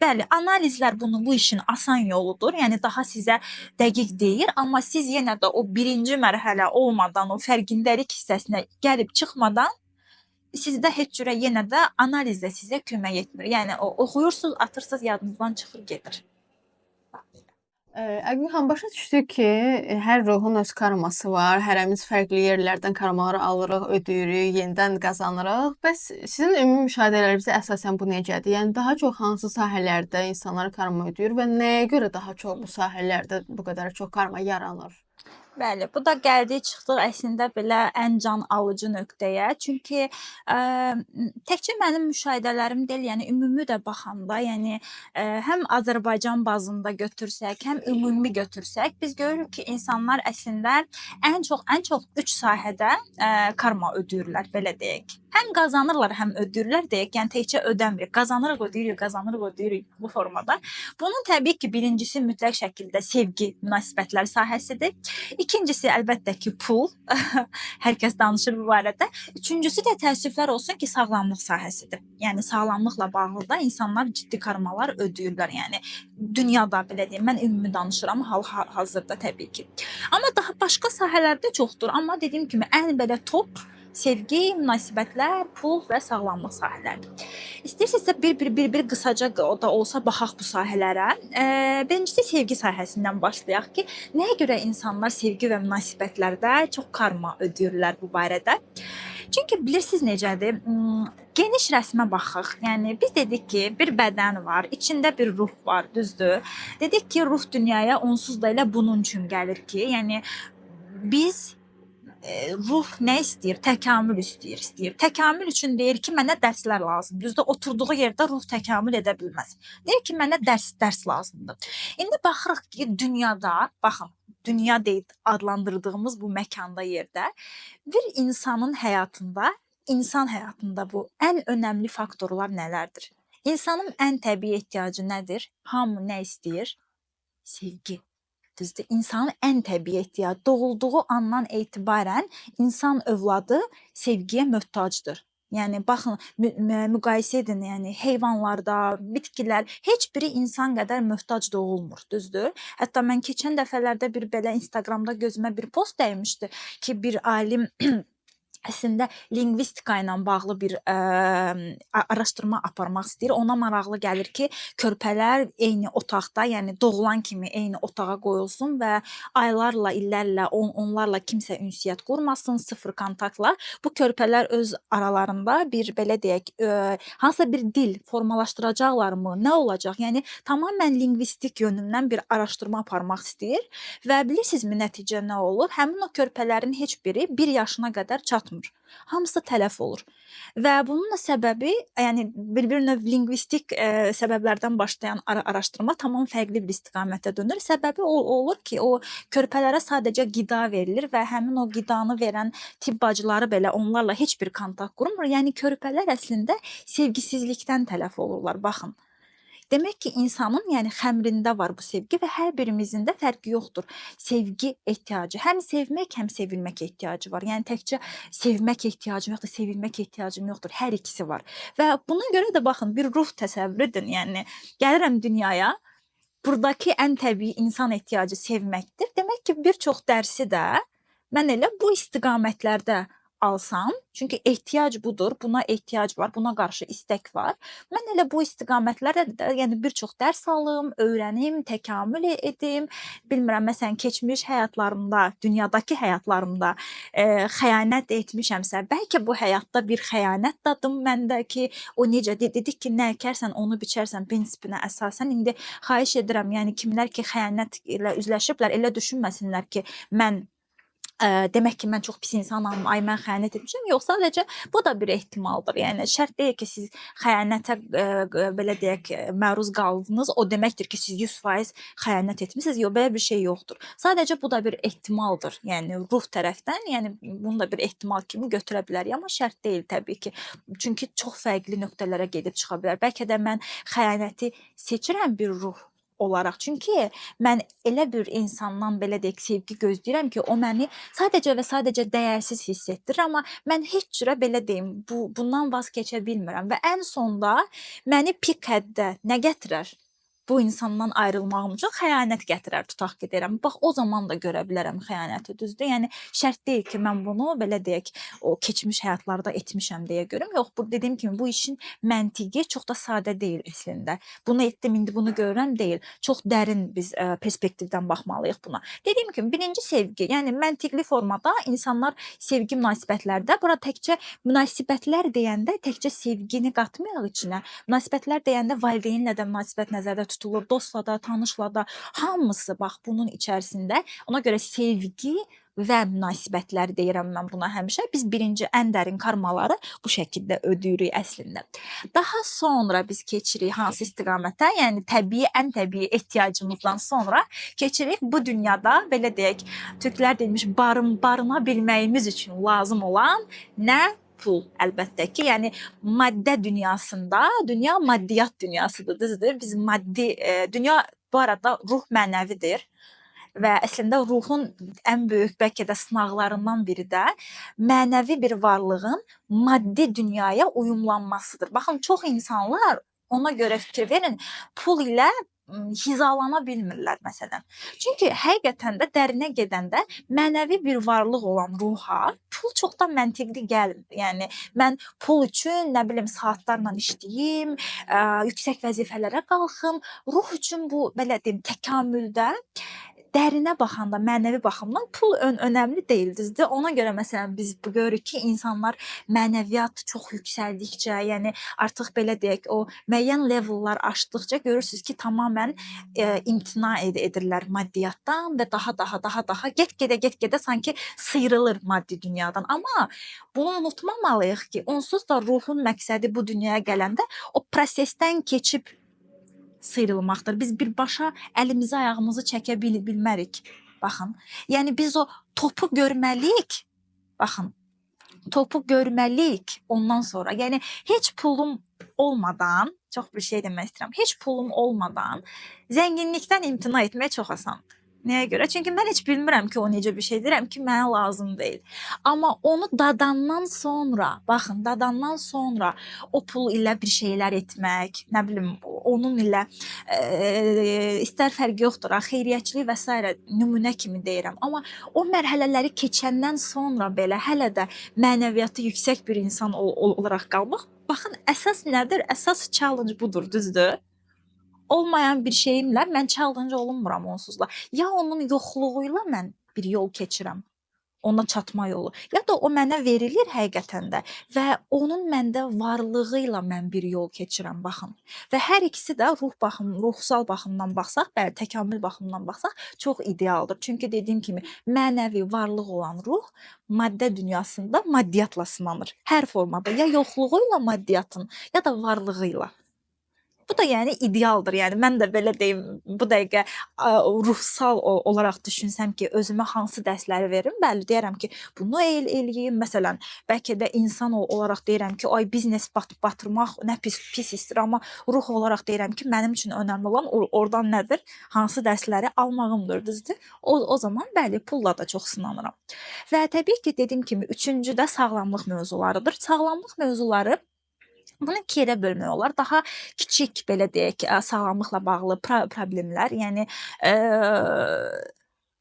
Bəli, analizlər bu işin asan yoludur. Yəni daha sizə dəqiq deyir, amma siz yenə də o birinci mərhələ olmadan, o fərqindəlik hissəsinə gəlib çıxmadan sizdə heç cürə yenə də analiz də sizə kömək etmir. Yəni o oxuyursunuz, atırsınız, yadınızdan çıxır, gedir. Əgər xan başa düşdük ki, hər ruhun öz karması var, hərəmiz fərqli yerlərdən karmaları alırıq, ödəyirik, yenidən qazanırıq. Bəs sizin ümumi müşahidələrinizdə əsasən bu necədir? Yəni daha çox hansı sahələrdə insanlar karma ödəyir və nəyə görə daha çox bu sahələrdə bu qədər çox karma yaranır? Bəli, bu da gəldik çıxdıq əslində belə ən can alıcı nöqtəyə. Çünki təkcə mənim müşahidələrim deyil, yəni ümumi də baxanda, yəni həm Azərbaycan bazında götürsək, həm ümumi götürsək, biz görürük ki, insanlar əslində ən çox 3 sahədə karma ödəyirlər, belə deyək. Həm qazanırlar, həm ödəyirlər deyək. Yəni təkcə ödəmirik. Qazanırıq, ödəyirik bu formada. Bunun təbii ki, birincisi mütləq şəkildə sevgi, münasibətlər sahəsidir. İkincisi əlbəttə ki, pul. Hər kəs danışır bu barədə. Üçüncüsü də təəssüflər olsun ki, sağlamlıq sahəsidir. Yəni sağlamlıqla bağlı da insanlar ciddi karmalar ödəyirlər. Yəni dünyada belə deyim, mən ümumi danışıram hal-hazırda təbii ki. Amma daha başqa sahələrdə çoxdur. Amma dediyim kimi ən belə top sevgi, münasibətlər, pul və sağlamlıq sahələridir. İstəyirsinizsə bir qısaca da olsa baxaq bu sahələrə. Birincisi sevgi sahəsindən başlayaq ki, nəyə görə insanlar sevgi və münasibətlərdə çox karma ödəyirlər bu barədə? Çünki bilirsiniz necədir? Geniş rəsmə baxaq. Yəni biz dedik ki, bir bədən var, içində bir ruh var, düzdür? Dedik ki, ruh dünyaya onsuz da elə bunun üçün gəlir ki, yəni biz ruh nə istəyir? Təkamül istəyir. Təkamül üçün deyir ki, mənə dərslər lazımdır. Düzdür, oturduğu yerdə ruh təkamül edə bilməz. Deyir ki, mənə dərs lazımdır. İndi baxırıq ki, dünyada, baxın, dünya deyib adlandırdığımız bu məkanda yerdə bir insanın həyatında, insan həyatında bu ən önəmli faktorlar nələrdir? İnsanın ən təbii ehtiyacı nədir? Hamı nə istəyir? Sevgi. Düzdür, insanın ən təbii ehtiyacı doğulduğu andan etibarən insan övladı sevgiyə möhtacdır. Yəni baxın, müqayisə edin, yəni heyvanlarda, bitkilər heç biri insan qədər möhtac doğulmur, düzdür? Hətta mən keçən dəfələrdə bir belə Instagramda gözümə bir post dəymişdi ki, bir alim əslində lingvistika ilə bağlı bir araşdırma aparmaq istəyir. Ona maraqlı gəlir ki, körpələr eyni otaqda, yəni doğulan kimi eyni otağa qoyulsun və aylarla, illərlə onlarla kimsə ünsiyyət qurmasın, sıfır kontaktla. Bu körpələr öz aralarında bir belə deyək, hansısa bir dil formalaşdıracaqlarmı, nə olacaq? Yəni tamamilə lingvistik yönündən bir araşdırma aparmaq istəyir və bilirsinizmi nəticə nə olur? Həmin o körpələrin heç biri 1 yaşına qədər çatmır. Hamısı tələf olur. Və bunun da səbəbi, yəni bir növ lingvistik səbəblərdən başlayan araşdırma tamam fərqli bir istiqamətə dönür. Səbəbi olur ki, o körpələrə sadəcə qida verilir və həmin o qidanı verən tibb bacıları belə onlarla heç bir kontakt qurmur. Yəni körpələr əslində sevgisizlikdən tələf olurlar. Baxın. Demək ki, insanın yəni xəmrində var bu sevgi və hər birimizin də fərqi yoxdur. Sevgi ehtiyacı, həm sevmək, həm sevilmək ehtiyacı var. Yəni təkcə sevmək ehtiyacım yoxdur, sevilmək ehtiyacım yoxdur. Hər ikisi var. Və buna görə də baxın, bir ruh təsəvvür edin. Yəni gəlirəm dünyaya, buradakı ən təbii insan ehtiyacı sevməkdir. Demək ki, bir çox dərsi də mən elə bu istiqamətlərdə alsam, çünki ehtiyac budur, buna ehtiyac var, buna qarşı istək var. Mən elə bu istiqamətlərdə də yəni bir çox dərs alım, öyrənim, təkamül edim. Bilmirəm, məsələn, keçmiş həyatlarımda, dünyadakı həyatlarımda xəyanət etmişəmsə, bəlkə bu həyatda bir xəyanət dadım məndə ki, o necə dedik ki, nə əkərsən, onu biçərsən prinsipinə əsasən. İndi xahiş edirəm, yəni kimlər ki, xəyanət ilə üzləşiblər, elə düşünməsinlər ki, mən demək ki, mən çox pis insanam, ay mən xəyanət etmişəm. Yox, sadəcə bu da bir ehtimaldır. Yəni şərt deyil ki, siz xəyanətə belə deyək, məruz qaldınız. O deməkdir ki, siz 100% xəyanət etmisiniz. Yox, belə bir şey yoxdur. Sadəcə bu da bir ehtimaldır. Yəni ruh tərəfdən, yəni bunu da bir ehtimal kimi götürə bilərik, amma şərt deyil təbii ki. Çünki çox fərqli nöqtələrə gedib çıxa bilər. Bəlkə də mən xəyanəti seçirəm bir ruh olaraq. Çünki mən elə bir insandan belə deyək sevgi gözləyirəm ki, o məni sadəcə və sadəcə dəyərsiz hiss etdirir, amma mən heç cürə belə deyim, bundan vaz keçə bilmirəm və ən sonda məni pik həddə nə gətirər? Bu insandan ayrılmağım üçün xəyanət gətirər, tutaq ki, deyirəm. Bax, o zaman da görə bilərəm xəyanəti, düzdür? Yəni, şərt deyil ki, mən bunu, belə deyək, o keçmiş həyatlarda etmişəm deyə görüm. Yox, bu dediyim kimi, bu işin məntiqi çox da sadə deyil əslində. Bunu etdim, indi bunu görürəm deyil. Çox dərin biz perspektivdən baxmalıyıq buna. Dediyim kimi, birinci sevgi, yəni məntiqli formada insanlar sevgi münasibətlərdə, bura təkcə münasibətlər deyəndə təkcə sevgini qatmayaq içinə. Münasibətlər deyəndə valideynlə də münasibət nəzərdə tutulur, dostla da, tanışla da, hamısı bax bunun içərisində. Ona görə sevgi və münasibətlər deyirəm mən buna həmişə. Biz birinci ən dərin karmaları bu şəkildə ödəyirik əslində. Daha sonra biz keçirik hansı istiqamətə? Yəni təbii, ən təbii ehtiyacımızdan sonra keçirik bu dünyada, belə deyək, türklər demiş, barına bilməyimiz üçün lazım olan nə? Pul, əlbəttə ki, yəni maddə dünyasında, dünya maddiyyat dünyasıdır, düzdür? Biz maddi, dünya bu arada ruh mənəvidir və əslində ruhun ən böyük bəlkə də sınaqlarından biri də mənəvi bir varlığın maddi dünyaya uyumlanmasıdır. Baxın, çox insanlar ona görə fikir verin, pul ilə hizalana bilmirlər məsələn. Çünki həqiqətən də dərinə gedəndə mənəvi bir varlıq olan ruha pul çoxdan məntiqli gəlmir. Yəni mən pul üçün nə bilim saatlarla işləyim, yüksək vəzifələrə qalxım. Ruh üçün bu belə deyim təkamüldə dərinə baxanda, mənəvi baxımdan pul önəmli deyildir. Ona görə məsələn biz görürük ki, insanlar mənəviyyat çox yüksəldikcə, yəni artıq belə deyək, o müəyyən levellər aşdıqca görürsüz ki, tamamilə imtina edirlər maddiyyatdan və daha get-gedə sanki sıyrılır maddi dünyadan. Amma bunu unutmamalıyıq ki, onsuz da ruhun məqsədi bu dünyaya gələndə o prosesdən keçib sıyrılmaqdır. Biz birbaşa əlimizi, ayağımızı çəkə bilmərik. Baxın, yəni biz o topu görməliyik. Baxın, topu görməliyik ondan sonra. Yəni heç pulum olmadan, çox bir şey demək istəyirəm, heç pulum olmadan zənginlikdən imtina etmək çox asandır. Nəyə görə? Çünki mən heç bilmirəm ki, o necə bir şey deyirəm ki, mənə lazım deyil. Amma onu dadandan sonra, baxın, dadandan sonra o pul ilə bir şeylər etmək, nə bilim, onun ilə istər fərqi yoxdur, xeyriyyəçilik və s. nümunə kimi deyirəm. Amma o mərhələləri keçəndən sonra belə hələ də mənəviyyatı yüksək bir insan olaraq qalmaq, baxın, əsas nədir? Əsas challenge budur, düzdür? Olmayan bir şeyimlə mən challenge olunmuram onsuzla. Ya onun yoxluğuyla mən bir yol keçirəm, ona çatma yolu, ya da o mənə verilir həqiqətən də və onun məndə varlığı ilə mən bir yol keçirəm, baxın. Və hər ikisi də ruhsal baxımdan baxsaq, bəli, təkamül baxımından baxsaq çox idealdır. Çünki dediyim kimi mənəvi varlıq olan ruh maddə dünyasında maddiyyatla sınanır. Hər formada, ya yoxluğu ilə maddiyyatın, ya da varlığı ilə. Bu da yəni idealdır. Yəni mən də belə deyim, bu dəqiqə ruhsal olaraq düşünsəm ki, özümə hansı dərsləri verim? Bəli, deyərəm ki, bunu eləyim. Məsələn, bəlkə də insan olaraq deyirəm ki, ay biznes batırmaq nə pis hissdir, amma ruh olaraq deyirəm ki, mənim üçün önəmli olan oradan nədir? Hansı dərsləri almağımdır, düzdür? O zaman bəli, pulla da çox sınanıram. Və təbii ki, dediyim kimi, üçüncü də sağlamlıq mövzularıdır. Sağlamlıq mövzuları bunu iki yerə bölmək olar. Daha kiçik, belə deyək, sağlamlıqla bağlı problemlər, yəni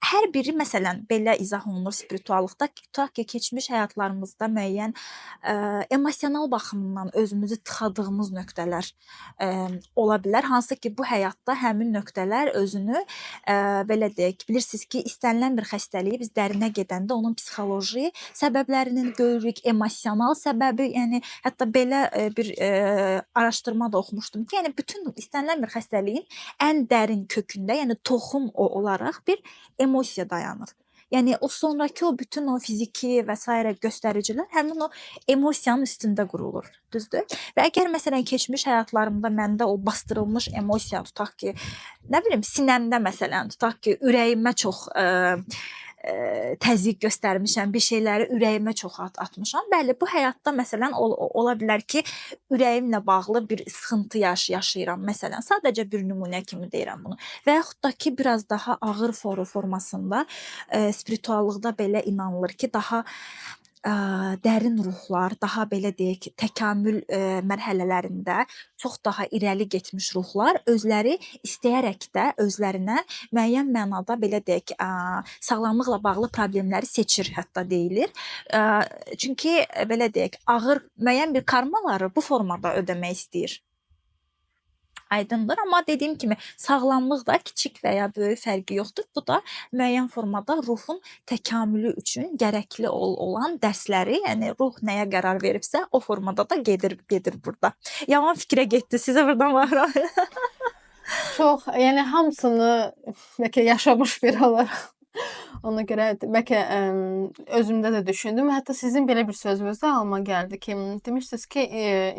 hər biri məsələn belə izah olunur spirituallıqda, tutaq ki, keçmiş həyatlarımızda müəyyən emosional baxımdan özümüzü tıxadığımız nöqtələr ola bilər. Hansı ki, bu həyatda həmin nöqtələr özünü belə deyək, bilirsiniz ki, istənilən bir xəstəliyi biz dərinə gedəndə onun psixoloji səbəblərini görürük, emosional səbəbi, yəni hətta belə bir araşdırma da oxumuşdum ki, yəni bütün istənilən bir xəstəliyin ən dərin kökündə, yəni toxum olaraq bir emosiya dayanır. Yəni o sonrakı o bütün o fiziki və s. göstəricilər həmin o emosiyanın üstündə qurulur, düzdür? Və əgər məsələn keçmiş həyatlarımda məndə o bastırılmış emosiya tutaq ki, nə bilim sinəmdə məsələn tutaq ki, ürəyimə çox təzyiq göstərmişəm, bir şeyləri ürəyimə çox atmışam. Bəli, bu həyatda məsələn ola bilər ki, ürəyimlə bağlı bir sıxıntı yaşayıram məsələn. Sadəcə bir nümunə kimi deyirəm bunu. Və yaxud da ki, biraz daha ağır formasında spirituallıqda belə inanılır ki, daha dərin ruhlar, daha belə deyək, təkamül mərhələlərində çox daha irəli getmiş ruhlar özləri istəyərək də özlərinə müəyyən mənada belə deyək, sağlamlıqla bağlı problemləri seçir, hətta deyilir. Çünki belə deyək, ağır müəyyən bir karmaları bu formada ödəmək istəyir. Aydındır, amma dediyim kimi sağlamlıq da kiçik və ya böyük fərqi yoxdur. Bu da müəyyən formada ruhun təkamülü üçün gərəkli olan dərsləri, yəni ruh nəyə qərar veribsə, o formada da gedir burada. Yaman fikrə getdi, sizə buradan baxıram. Çox, yəni hamısını bəlkə yaşamış biri olaraq ona görə bəlkə özümdə də düşündüm. Hətta sizin belə bir sözünüz də ağlıma gəldi ki, demişdiniz ki,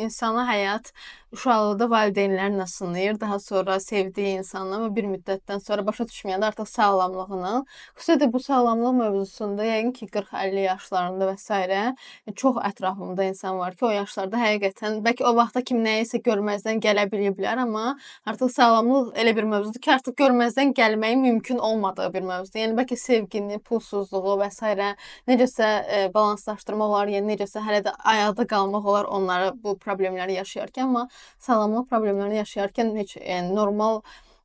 insana həyat uşaqlıqda valideynlərlə sınayır, daha sonra sevdiyi insanla və bir müddətdən sonra başa düşməyəndə artıq sağlamlığını, xüsusilə bu sağlamlıq mövzusunda yəqin ki 40-50 yaşlarında və s. çox ətrafımda insan var ki, o yaşlarda həqiqətən bəlkə o vaxta kimi nəyisə görməzdən gələ biliblər, amma artıq sağlamlıq elə bir mövzudur ki, artıq görməzdən gəlməyin mümkün olmadığı bir mövzudur. Yəni bəlkə sevgini, pulsuzluğu və s. necəsə balanslaşdırmaq olar, yəni necəsə hələ də ayaqda qalmaq olar onları bu problemləri yaşayarkən, amma sağlamlıq problemlərini yaşayarkən heç yəni normal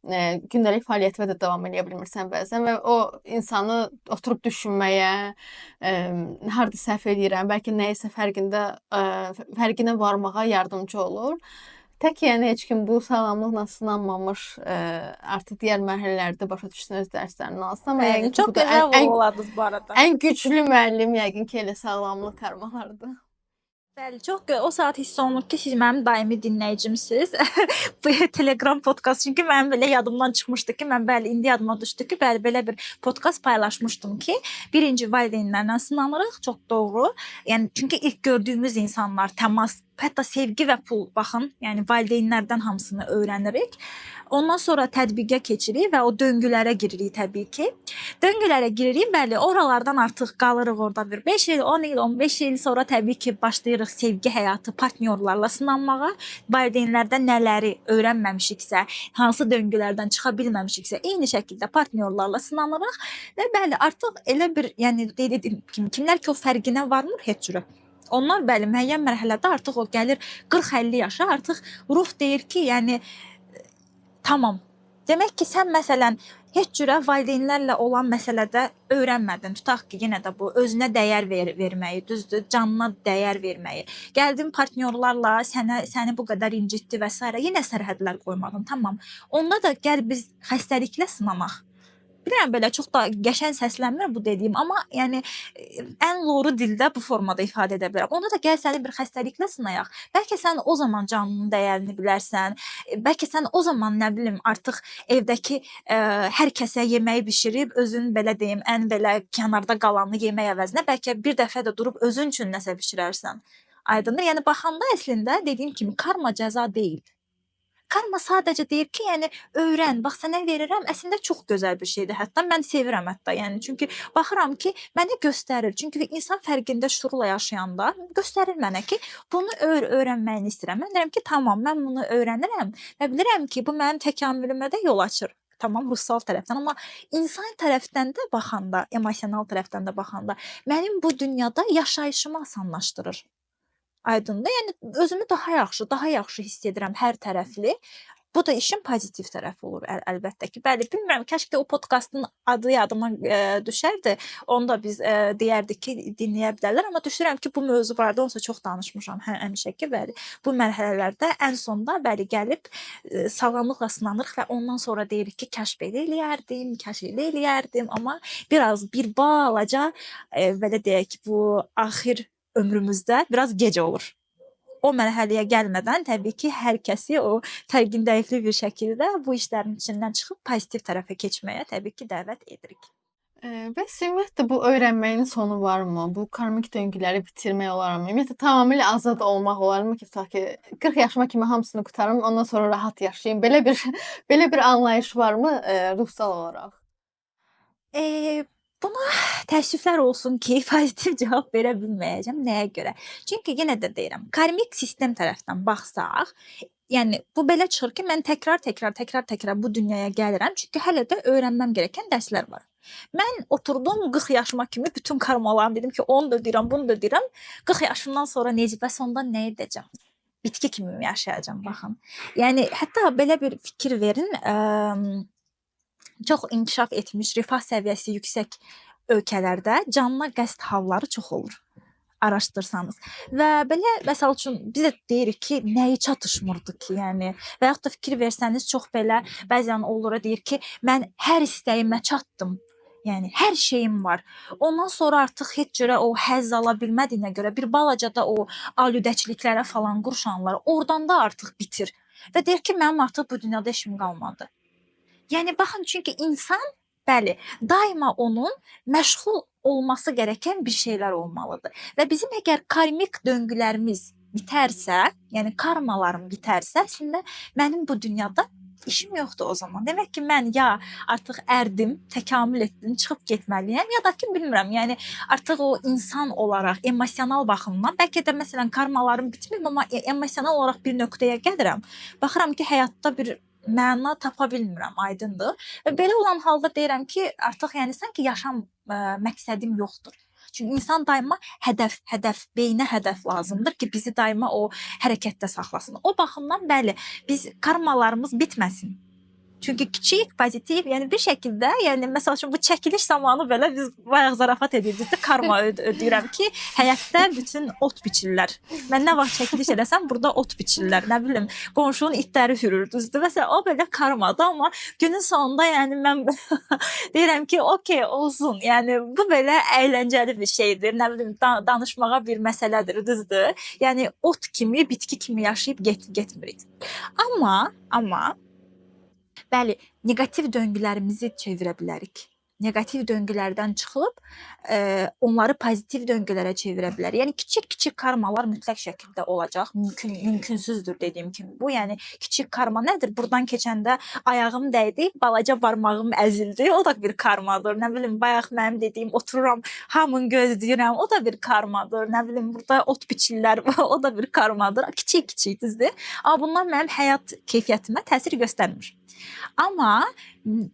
gündəlik fəaliyyətinə də davam edə bilmirsən bəzən və o insanı oturub düşünməyə, harda səhv edirəm, bəlkə nəyisə fərqinə varmağa yardımcı olur. Tək yəni heç kim bu sağlamlıqla sınanmamış artıq digər mərhələlərdə başa düşsün öz dərslərini alsın, amma yəqin ki Çox gözəl vurguladınız bu arada. ən güclü müəllim yəqin ki elə sağlamlıq karmalarıdır. Bəli, çox o saat hiss olunur ki, siz mənim daimi dinləyicimsiniz. Bu Telegram podkast çünki mənim belə yadımdan çıxmışdı ki, mən bəli indi yadıma düşdü ki, bəli belə bir podkast paylaşmışdım ki, birinci valideynlərlə sınanırıq, çox doğru. Yəni çünki ilk gördüyümüz insanlar təmas, hətta sevgi və pul, baxın, yəni valideynlərdən hamısını öyrənirik. Ondan sonra tətbiqə keçirik və o döngülərə giririk təbii ki. Döngülərə giririk, bəli, oralardan artıq qalırıq orada bir 5 il, 10 il, 15 il sonra təbii ki başlayırıq sevgi həyatı partnyorlarla sınanmağa. Valideynlərdən nələri öyrənməmişiksə, hansı döngülərdən çıxa bilməmişiksə, eyni şəkildə partnyorlarla sınanırıq və bəli, artıq elə bir, yəni dediyim kimi kimlər ki o fərqinə varmır heç cürə. Onlar bəli müəyyən mərhələdə artıq o gəlir 40-50 yaşa, artıq ruh deyir ki, yəni tamam. Demək ki, sən məsələn heç cürə valideynlərlə olan məsələdə öyrənmədin. Tutaq ki, yenə də bu özünə dəyər verməyi, düzdür, canına dəyər verməyi. Gəldin partnyorlarla səni bu qədər incitdi və s. yenə sərhədlər qoymadın. Tamam. Onda da gəl biz xəstəliklə sınanaq. Bilirəm belə çox da qəşəng səslənmir bu dediyim, amma yəni ən doğru dildə bu formada ifadə edə bilərəm. Onda da gəl səni bir xəstəliklə sınayaq. Bəlkə sən o zaman canının dəyərini bilərsən. Bəlkə sən o zaman nə bilim artıq evdəki hər kəsə yeməyi bişirib özün belə deyim, ən belə kənarda qalanını yemək əvəzinə bəlkə bir dəfə də durub özün üçün nəsə bişirərsən. Aydındır? Yəni baxanda əslində dediyim kimi karma cəza deyil. Karma sadəcə deyir ki, yəni öyrən, bax sənə verirəm, əslində çox gözəl bir şeydir. Hətta mən sevirəm hətta. Yəni çünki baxıram ki, mənə göstərir. Çünki insan fərqində şuurla yaşayanda göstərir mənə ki, bunu öyrənməyini istəyirəm. Mən deyirəm ki, tamam, mən bunu öyrənirəm və bilirəm ki, bu mənim təkamülümə də yol açır. Tamam, ruhsal tərəfdən, amma insan tərəfdən də baxanda, emosional tərəfdən də baxanda mənim bu dünyada yaşayışımı asanlaşdırır. Aydındır? Yəni özümü daha yaxşı hiss edirəm hər tərəfli. Bu da işin pozitiv tərəfi olur əlbəttə ki. Bəli, bilmirəm, kəşkə o podkastın adı yadıma düşərdi. Onu da biz deyərdik ki, dinləyə bilərlər, amma düşünürəm ki, bu mövzu barədə onsa çox danışmışam həmişə ki, bəli. Bu mərhələlərdə ən sonda bəli gəlib sağlamlıqla sınanırıq və ondan sonra deyirik ki, kaş belə eləyərdim, amma bir balaca belə deyək bu axir ömrümüzdə biraz gec olur. O mərhələyə gəlmədən təbii ki, hər kəsi o fərqindəlikli bir şəkildə bu işlərin içindən çıxıb pozitiv tərəfə keçməyə təbii ki, dəvət edirik. Bəs ümumiyyətlə bu öyrənməyin sonu varmı? Bu karmik döngüləri bitirmək olarmı? Ümumiyyətlə tamamilə azad olmaq olarmı ki, tutaq ki 40 yaşıma kimi hamısını qurtarım, ondan sonra rahat yaşayım. Belə bir anlayış varmı ruhsal olaraq? Təəssüflər olsun ki, pozitiv cavab verə bilməyəcəm. Nəyə görə? Çünki yenə də deyirəm, karmik sistem tərəfdən baxsaq, yəni bu belə çıxır ki, mən təkrar bu dünyaya gəlirəm, çünki hələ də öyrənməm gerəkən dərslər var. Mən oturdum 40 yaşıma kimi bütün karmalarımı dedim ki, onu da deyirəm, bunu da deyirəm. 40 yaşımdan sonra necə bəs onda nə edəcəm? Bitki kimi mi yaşayacağam baxın. Yəni hətta belə bir fikir verin, çox inkişaf etmiş, rifah səviyyəsi yüksək ölkələrdə canına qəsd halları çox olur. Araşdırsanız. Və belə məsəl üçün biz də deyirik ki, nəyi çatışmırdı ki, yəni və yaxud da fikir versəniz çox belə bəzən olur deyir ki, mən hər istəyimə çatdım. Yəni hər şeyim var. Ondan sonra artıq heç cürə o həzz ala bilmədiyinə görə bir balaca da o aludəçiliklərə falan qurşanlar oradan da artıq bitir. Və deyir ki, mənim artıq bu dünyada işim qalmadı. Yəni baxın, çünki insan bəli, daima onun məşğul olması gərəkən bir şeylər olmalıdır. Və bizim əgər karmik döngülərimiz bitərsə, yəni karmalarım bitərsə, əslində mənim bu dünyada işim yoxdur o zaman. Demək ki, mən ya artıq ərdim, təkamül etdim, çıxıb getməliyəm, ya da ki, bilmirəm, yəni artıq o insan olaraq, emosional baxımdan, bəlkə də məsələn karmalarım bitmir, amma emosional olaraq bir nöqtəyə gəlirəm. Baxıram ki, həyatda bir məna tapa bilmirəm, aydındır. Və belə olan halda deyirəm ki, artıq yəni sanki yaşam məqsədim yoxdur. Çünki insan daima hədəf, beyinə hədəf lazımdır ki, bizi daima o hərəkətdə saxlasın. O baxımdan bəli, biz karmalarımız bitməsin. Çünki kiçik, pozitiv, yəni bir şəkildə, yəni məsəl üçün bu çəkiliş zamanı belə biz bayaq zarafat edirdik də karma ödəyirəm ki, həyatda bütün ot biçirlər. Mən nə vaxt çəkiliş edəsəm burada ot biçirlər. Nə bilim, qonşunun itləri hürür, düzdür. Məsələn, o belə karmadır, amma günün sonunda yəni mən deyirəm ki, okey, olsun. Yəni bu belə əyləncəli bir şeydir. Nə bilim, danışmağa bir məsələdir, düzdür. Yəni ot kimi, bitki kimi yaşayıb getmirik. Amma bəli, neqativ döngülərimizi çevirə bilərik. Neqativ döngülərdən çıxıb onları pozitiv döngülərə çevirə bilərik. Yəni kiçik karmalar mütləq şəkildə olacaq. Mümkünsüzdür dediyim kimi. Bu yəni kiçik karma nədir? Burdan keçəndə ayağım dəydi, balaca barmağım əzildi. O da bir karmadır. Nə bilim, bayaq mənim dediyim otururam, hamını gözləyirəm. O da bir karmadır. Nə bilim, burada ot biçirlər, o da bir karmadır. Kiçik düzdür. Amma bunlar mənim həyat keyfiyyətimə təsir göstərmir. Amma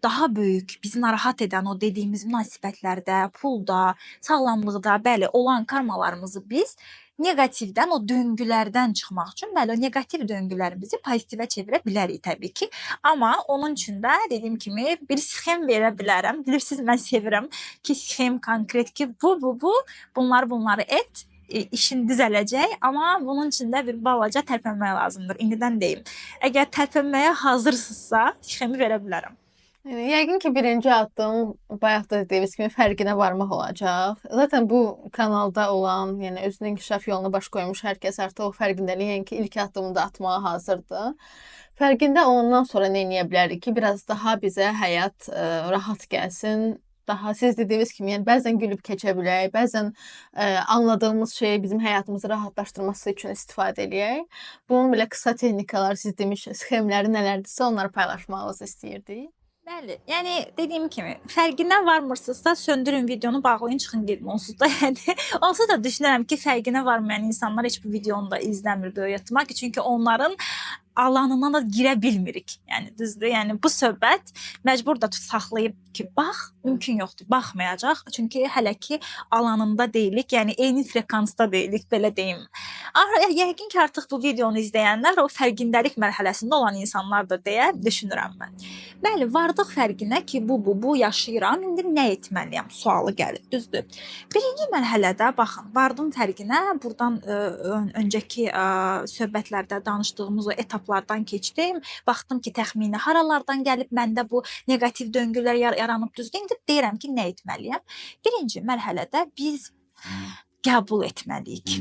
daha böyük, bizi narahat edən o dediyimiz münasibətlərdə, pulda, sağlamlıqda, bəli, olan karmalarımızı biz neqativdən, o döngülərdən çıxmaq üçün, bəli, o neqativ döngülərimizi pozitivə çevirə bilərik təbii ki. Amma onun üçün də dediyim kimi bir sxem verə bilərəm. Bilirsiniz, mən sevirəm ki, sxem konkret ki, bunları et. İşin düzələcək, amma bunun üçün də bir balaca tərpənmək lazımdır. İndidən deyim. Əgər tərpənməyə hazırsınızsa, sxemi verə bilərəm. Yəni, yəqin ki, birinci addım bayaq da dediyimiz kimi fərqinə varmaq olacaq. Zaten bu kanalda olan, yəni özünün inkişaf yoluna baş qoymuş hər kəs artıq o fərqindəliyin ki, ilk addımını da atmağa hazırdır. Fərqində ondan sonra nə edə bilərik ki, biraz daha bizə həyat rahat gəlsin. Daha siz dediyiniz kimi, yəni bəzən gülüb keçə bilək, bəzən anladığımız şeyi bizim həyatımızı rahatlaşdırması üçün istifadə edək. Bunun belə qısa texnikalar, siz demiş, sxemləri nələrdirsə onları paylaşmağınızı istəyirdik. Bəli, yəni dediyim kimi, fərqinə varmırsınızsa söndürün videonu, bağlayın, çıxın gedin. Onsuz da yəni onsuz da düşünürəm ki, fərqinə varmayan insanlar heç bu videonu da izləmir böyük ehtimal ki, çünki onların alanına da girə bilmirik. Yəni düzdür? Yəni bu söhbət məcbur da saxlayıb ki, bax, mümkün yoxdur, baxmayacaq. Çünki hələ ki alanında deyilik, yəni eyni frekansda deyilik, belə deyim. Yəqin ki, artıq bu videonu izləyənlər o fərqindəlik mərhələsində olan insanlardır deyə düşünürəm mən. Bəli, vardıq fərqinə ki, bu yaşayıram, indi nə etməliyəm sualı gəlir, düzdür? Birinci mərhələdə baxın, vardım fərqinə buradan öncəki söhbətlərdə danışdığımız o etaplardan keçdim. Baxdım ki, təxmini haralardan gəlib məndə bu neqativ döngülər yaranıb, düzdür? İndi deyirəm ki, nə etməliyəm? Birinci mərhələdə biz qəbul etməliyik.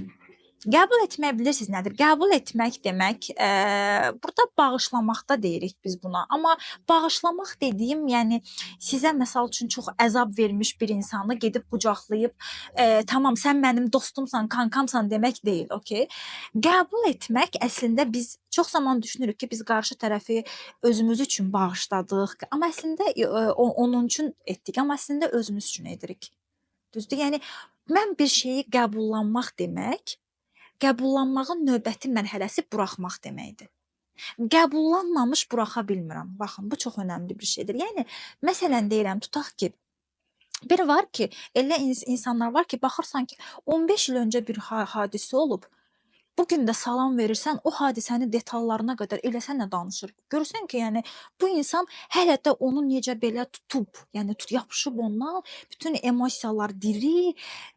Qəbul etmək bilirsiniz nədir? Qəbul etmək demək, burada bağışlamaqda deyirik biz buna. Amma bağışlamaq dediyim, yəni sizə məsəl üçün çox əzab vermiş bir insanı gedib qucaqlayıb, tamam sən mənim dostumsan, kankamsan demək deyil, okey? Qəbul etmək əslində biz çox zaman düşünürük ki, biz qarşı tərəfi özümüz üçün bağışladıq, amma əslində onun üçün etdik, amma əslində özümüz üçün edirik. Düzdür? Yəni mən bir şeyi qəbullanmaq demək, qəbullanmağın növbəti mərhələsi buraxmaq deməkdir. Qəbullanmamış buraxa bilmirəm. Baxın, bu çox önəmli bir şeydir. Yəni məsələn deyirəm, tutaq ki, bir var ki, elə insanlar var ki, baxırsan ki, 15 il öncə bir hadisə olub. Bu gün də salam verirsən, o hadisənin detallarına qədər elə sənlə danışır. Görürsən ki, yəni bu insan hələ də onu necə belə tutub, yəni yapışıb ondan, bütün emosiyalar diri.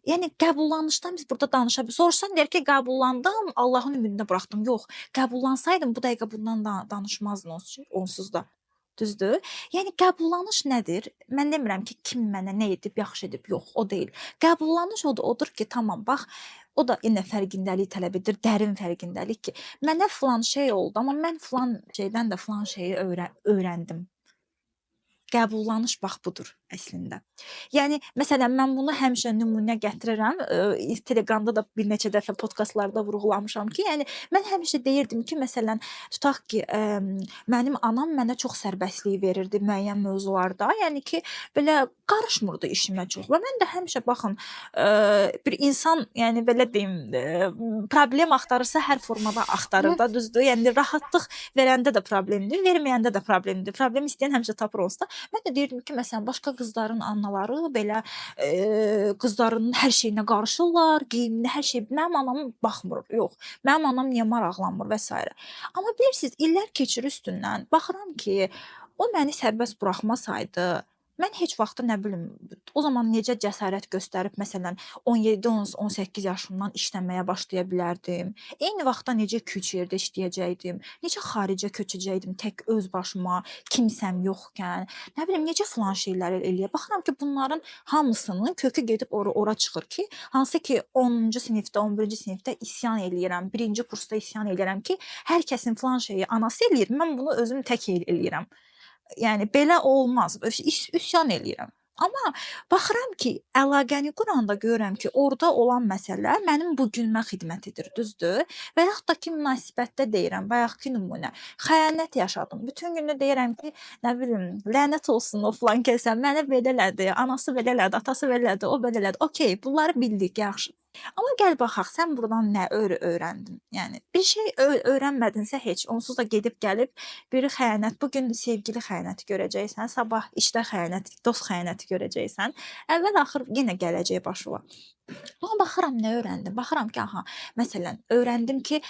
Yəni qəbullanışdan biz burada danışa bilirik. Sorsan deyir ki, qəbullandım, Allahın ümidində buraxdım. Yox, qəbullansaydım bu dəqiqə bundan danışmazdın onsuz da. Düzdür? Yəni qəbullanış nədir? Mən demirəm ki, kim mənə nə edib, yaxşı edib. Yox, o deyil. Qəbullanış odur ki, tamam, bax, o da yenə fərqindəlik tələb edir, dərin fərqindəlik ki, mənə filan şey oldu, amma mən filan şeydən də filan şeyi öyrəndim. Qəbullanış bax budur əslində. Yəni məsələn mən bunu həmişə nümunə gətirirəm. Telegramda da bir neçə dəfə podkastlarda vurğulamışam ki, yəni mən həmişə deyirdim ki, məsələn tutaq ki, mənim anam mənə çox sərbəstlik verirdi müəyyən mövzularda. Yəni ki, belə qarışmırdı işimə çox. Və mən də həmişə baxın, bir insan, yəni belə deyim, problem axtarırsa hər formada axtarır da, düzdür? Yəni rahatlıq verəndə də problemdir, verməyəndə də problemdir. Problem istəyən həmişə tapır olsa. Mən də deyirdim ki, məsələn, başqa qızların anaları belə qızlarının hər şeyinə qarışırlar, geyiminə, hər şey. Mənim anam baxmır, yox. Mənim anam niyə maraqlanmır və s. Amma bilirsiniz, illər keçir üstündən. Baxıram ki, o məni sərbəst buraxmasaydı, mən heç vaxt nə bilim, o zaman necə cəsarət göstərib məsələn 17-18 yaşımdan işləməyə başlaya bilərdim. Eyni vaxtda necə yerdə işləyəcəkdim, necə xaricə köçəcəkdim tək öz başıma, kimsəm yoxkən. Nə bilim, necə filan şeylər eləyə. Baxıram ki, bunların hamısının kökü gedib ora çıxır ki, hansı ki 10-cu sinifdə, 11-ci sinifdə isyan eləyirəm, 1-ci kursda isyan eləyirəm ki, hər kəsin filan şeyi anası eləyir, mən bunu özüm tək eləyirəm. Yəni belə olmaz. Üsyan eləyirəm. Amma baxıram ki, əlaqəni quranda görürəm ki, orada olan məsələlər mənim bugünümə xidmət edir, düzdür? Və yaxud da ki, münasibətdə deyirəm, bayaqki nümunə, xəyanət yaşadım. Bütün gün də deyirəm ki, nə bilim, lənət olsun o filan kəsə, mənə belə elədi, anası belə elədi, atası belə elədi, o belə elədi. Okey, bunları bildik, yaxşı. Amma gəl baxaq, sən buradan nə öyrəndin? Yəni bir şey öyrənmədinsə heç, onsuz da gedib gəlib bir xəyanət, bu gün sevgili xəyanəti görəcəksən, sabah işdə xəyanət, dost xəyanəti görəcəksən. Əvvəl axır yenə gələcək başına. Amma baxıram nə öyrəndim? Baxıram ki, aha, məsələn, öyrəndim ki,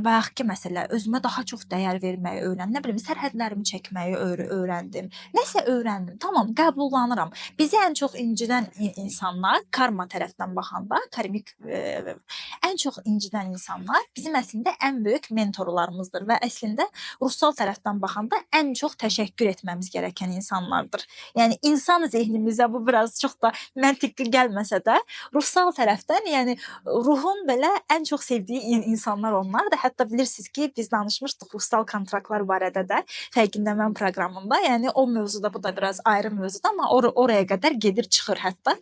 bayaqki məsələ özümə daha çox dəyər verməyi öyrəndim. Nə bilim, sərhədlərimi çəkməyi öyrəndim. Nəsə öyrəndim. Tamam, qəbullanıram. Bizi ən çox incidən insanlar karma tərəfdən baxanda, karmik ən çox incidən insanlar bizim əslində ən böyük mentorlarımızdır və əslində ruhsal tərəfdən baxanda ən çox təşəkkür etməmiz gərəkən insanlardır. Yəni insan zehnimizə bu biraz çox da məntiqli gəlməsə də, ruhsal tərəfdən, yəni ruhun belə ən çox sevdiyi insanlar onlardır. Hətta bilirsiniz ki, biz danışmışdıq ruhsal kontraktlar barədə də fərqindəmən proqramında. Yəni o mövzuda, bu da biraz ayrı mövzudur, amma oraya qədər gedir, çıxır hətta.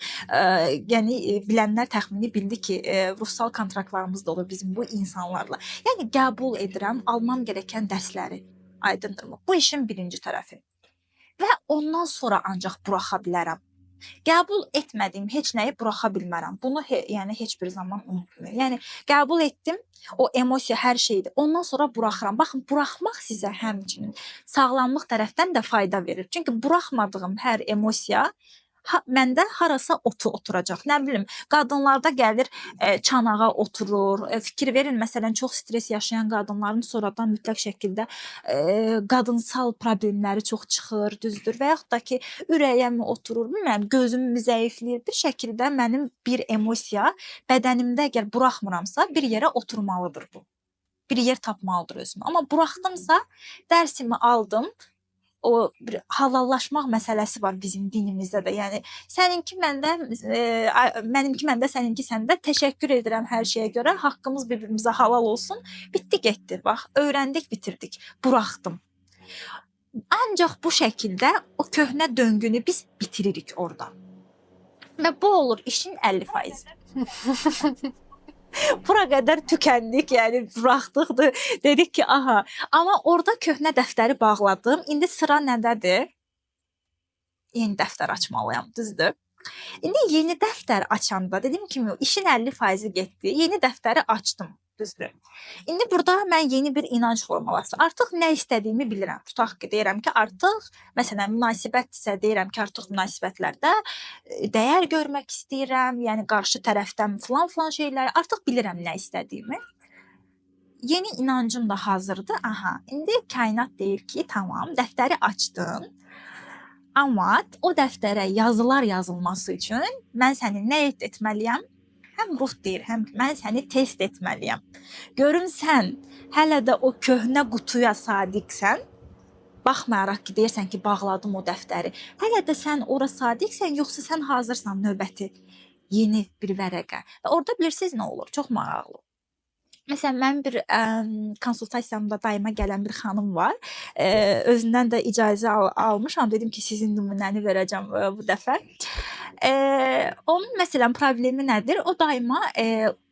Yəni bilənlər təxmini bildi ki, ruhsal kontraktlarımız da olur bizim bu insanlarla. Yəni qəbul edirəm, almam gerəkən dərsləri. Aydındırmı? Bu işin birinci tərəfi. Və ondan sonra ancaq buraxa bilərəm. Qəbul etmədiyim heç nəyi buraxa bilmərəm. Bunu yəni heç bir zaman unutmayın. Yəni qəbul etdim, o emosiya hər şeydir. Ondan sonra buraxıram. Baxın, buraxmaq sizə həmçinin sağlamlıq tərəfdən də fayda verir. Çünki buraxmadığım hər emosiya məndə harasa oturacaq. Nə bilim, qadınlarda gəlir çanağa oturur. Fikir verin, məsələn, çox stres yaşayan qadınların sonradan mütləq şəkildə qadınsal problemləri çox çıxır, düzdür. Və yaxud da ki, ürəyəmi oturur, bilmirəm, gözüm zəifləyir. Bir şəkildə mənim bir emosiya bədənimdə əgər buraxmıramsa, bir yerə oturmalıdır bu. Bir yer tapmalıdır özümə. Amma buraxdımsa, dərsimi aldım, o bir halallaşmaq məsələsi var bizim dinimizdə də. Yəni səninki məndə, mənimki məndə, səninki səndə. Təşəkkür edirəm hər şeyə görə. Haqqımız bir-birimizə halal olsun. Bitdi, getdi. Bax, öyrəndik, bitirdik. Buraxdım. Ancaq bu şəkildə o köhnə döngünü biz bitiririk orada. Və bu olur işin 50%. Bura qədər tükəndik, yəni buraxdıqdı. Dedik ki, aha, amma orada köhnə dəftəri bağladım. İndi sıra nədədir? Yeni dəftər açmalıyam, düzdür? İndi yeni dəftər açanda dedim kimi işin 50% getdi. Yeni dəftəri açdım, düzdür? İndi burada mən yeni bir inanc formalaşdı. Artıq nə istədiyimi bilirəm. Tutaq ki, deyirəm ki, artıq məsələn münasibətsə deyirəm ki, artıq münasibətlərdə dəyər görmək istəyirəm. Yəni qarşı tərəfdən filan şeyləri artıq bilirəm nə istədiyimi. Yeni inancım da hazırdır. Aha, indi kainat deyir ki, tamam, dəftəri açdın. Amma o dəftərə yazılar yazılması üçün mən səni nə etməliyəm? Həm ruh deyir, həm mən səni test etməliyəm. Görüm sən hələ də o köhnə qutuya sadiqsən. Baxmayaraq ki, deyirsən ki, bağladım o dəftəri. Hələ də sən ora sadiqsən, yoxsa sən hazırsan növbəti yeni bir vərəqə. Və orada bilirsiniz nə olur? Çox maraqlı. Məsələn, mən bir konsultasiyamda daima gələn bir xanım var. Özündən də icazə almışam. Dedim ki, sizin nümunəni verəcəm bu dəfə. Onun məsələn problemi nədir? O daima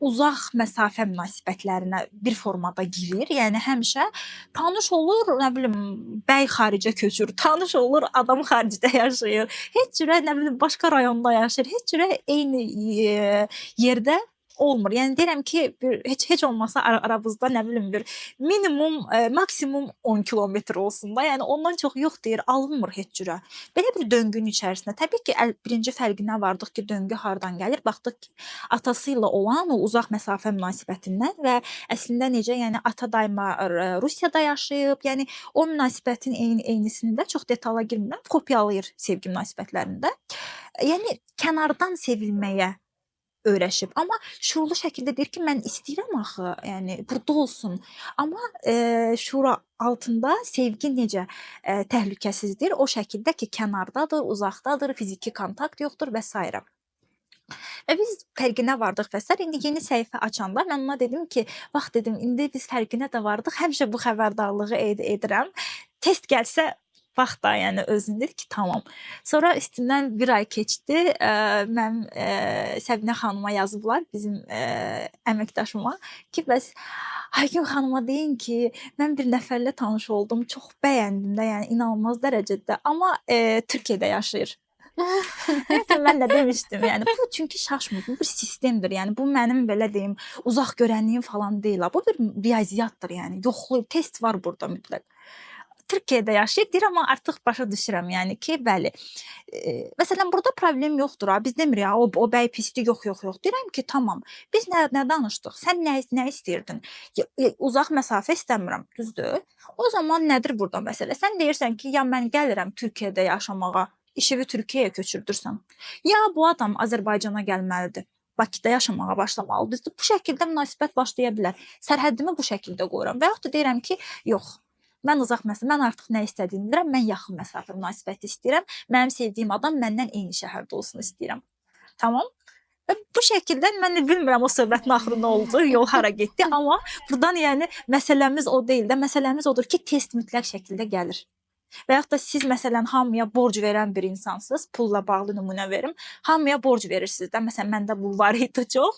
uzaq məsafə münasibətlərinə bir formada girir. Yəni həmişə tanış olur, nə bilim, bəy xaricə köçür, tanış olur, adam xaricdə yaşayır. Heç cürə nə bilim başqa rayonda yaşayır. Heç cürə eyni yerdə olmur. Yəni deyirəm ki, heç olmasa aramızda nə bilim bir minimum, maksimum 10 kilometr olsun da. Yəni ondan çox yox deyir, alınmır heç cürə. Belə bir döngünün içərisində təbii ki, birinci fərqinə vardıq ki, döngü hardan gəlir? Baxdıq ki, atası ilə olan o uzaq məsafə münasibətindən və əslində necə, yəni ata daima Rusiyada yaşayıb, yəni o münasibətin eynisini də çox detala girmirəm, kopyalayır sevgi münasibətlərində. Yəni kənardan sevilməyə öyrəşib. Amma şuurlu şəkildə deyir ki, mən istəyirəm axı, yəni burada olsun. Amma şuur altında sevgi necə təhlükəsizdir? O şəkildə ki, kənardadır, uzaqdadır, fiziki kontakt yoxdur və s. Və biz fərqinə vardıq və s. İndi yeni səhifə açanda mən ona dedim ki, bax dedim, indi biz fərqinə də vardıq. Həmişə bu xəbərdarlığı edirəm. Test gəlsə bax da, yəni özündür ki, tamam. Sonra üstündən bir ay keçdi. Mən Səbinə xanıma yazıblar, bizim əməkdaşıma ki, bəs Aygün xanıma deyin ki, mən bir nəfərlə tanış oldum, çox bəyəndim də, yəni inanılmaz dərəcədə, amma Türkiyədə yaşayır. Mən də demişdim, yəni bu çünki şaşmır, bu bir sistemdir, yəni bu mənim belə deyim, uzaq görənliyim falan deyil, bu bir riyaziyyatdır, yəni yoxlayıb, test var burada mütləq. Türkiyədə yaşayır, deyir, amma artıq başa düşürəm, yəni ki, bəli. Məsələn, burada problem yoxdur, biz demirik, o bəy pisdir, yox. Deyirəm ki, tamam, biz nə danışdıq, sən nə istəyirdin? Uzaq məsafə istəmirəm, düzdür? O zaman nədir burada məsələ? Sən deyirsən ki, ya mən gəlirəm Türkiyədə yaşamağa, işimi Türkiyəyə köçürdürsən. Ya bu adam Azərbaycana gəlməlidir. Bakıda yaşamağa başlamalıdır. Bu şəkildə münasibət başlaya bilər. Sərhəddimi bu şəkildə qoyuram. Və yaxud da deyirəm ki, yox. Mən uzaq məsafə, mən artıq nə istədiyimi bilirəm, mən yaxın məsafə münasibəti istəyirəm. Mənim sevdiyim adam məndən eyni şəhərdə olsun istəyirəm. Tamam? Və bu şəkildə mən bilmirəm o söhbətin axırı nə oldu, yol hara getdi, amma burdan yəni məsələmiz o deyil də, məsələmiz odur ki, test mütləq şəkildə gəlir. Və yaxud da siz məsələn hamıya borc verən bir insansınız, pulla bağlı nümunə verim. Hamıya borc verirsiniz də. Məsələn məndə bu var idi çox.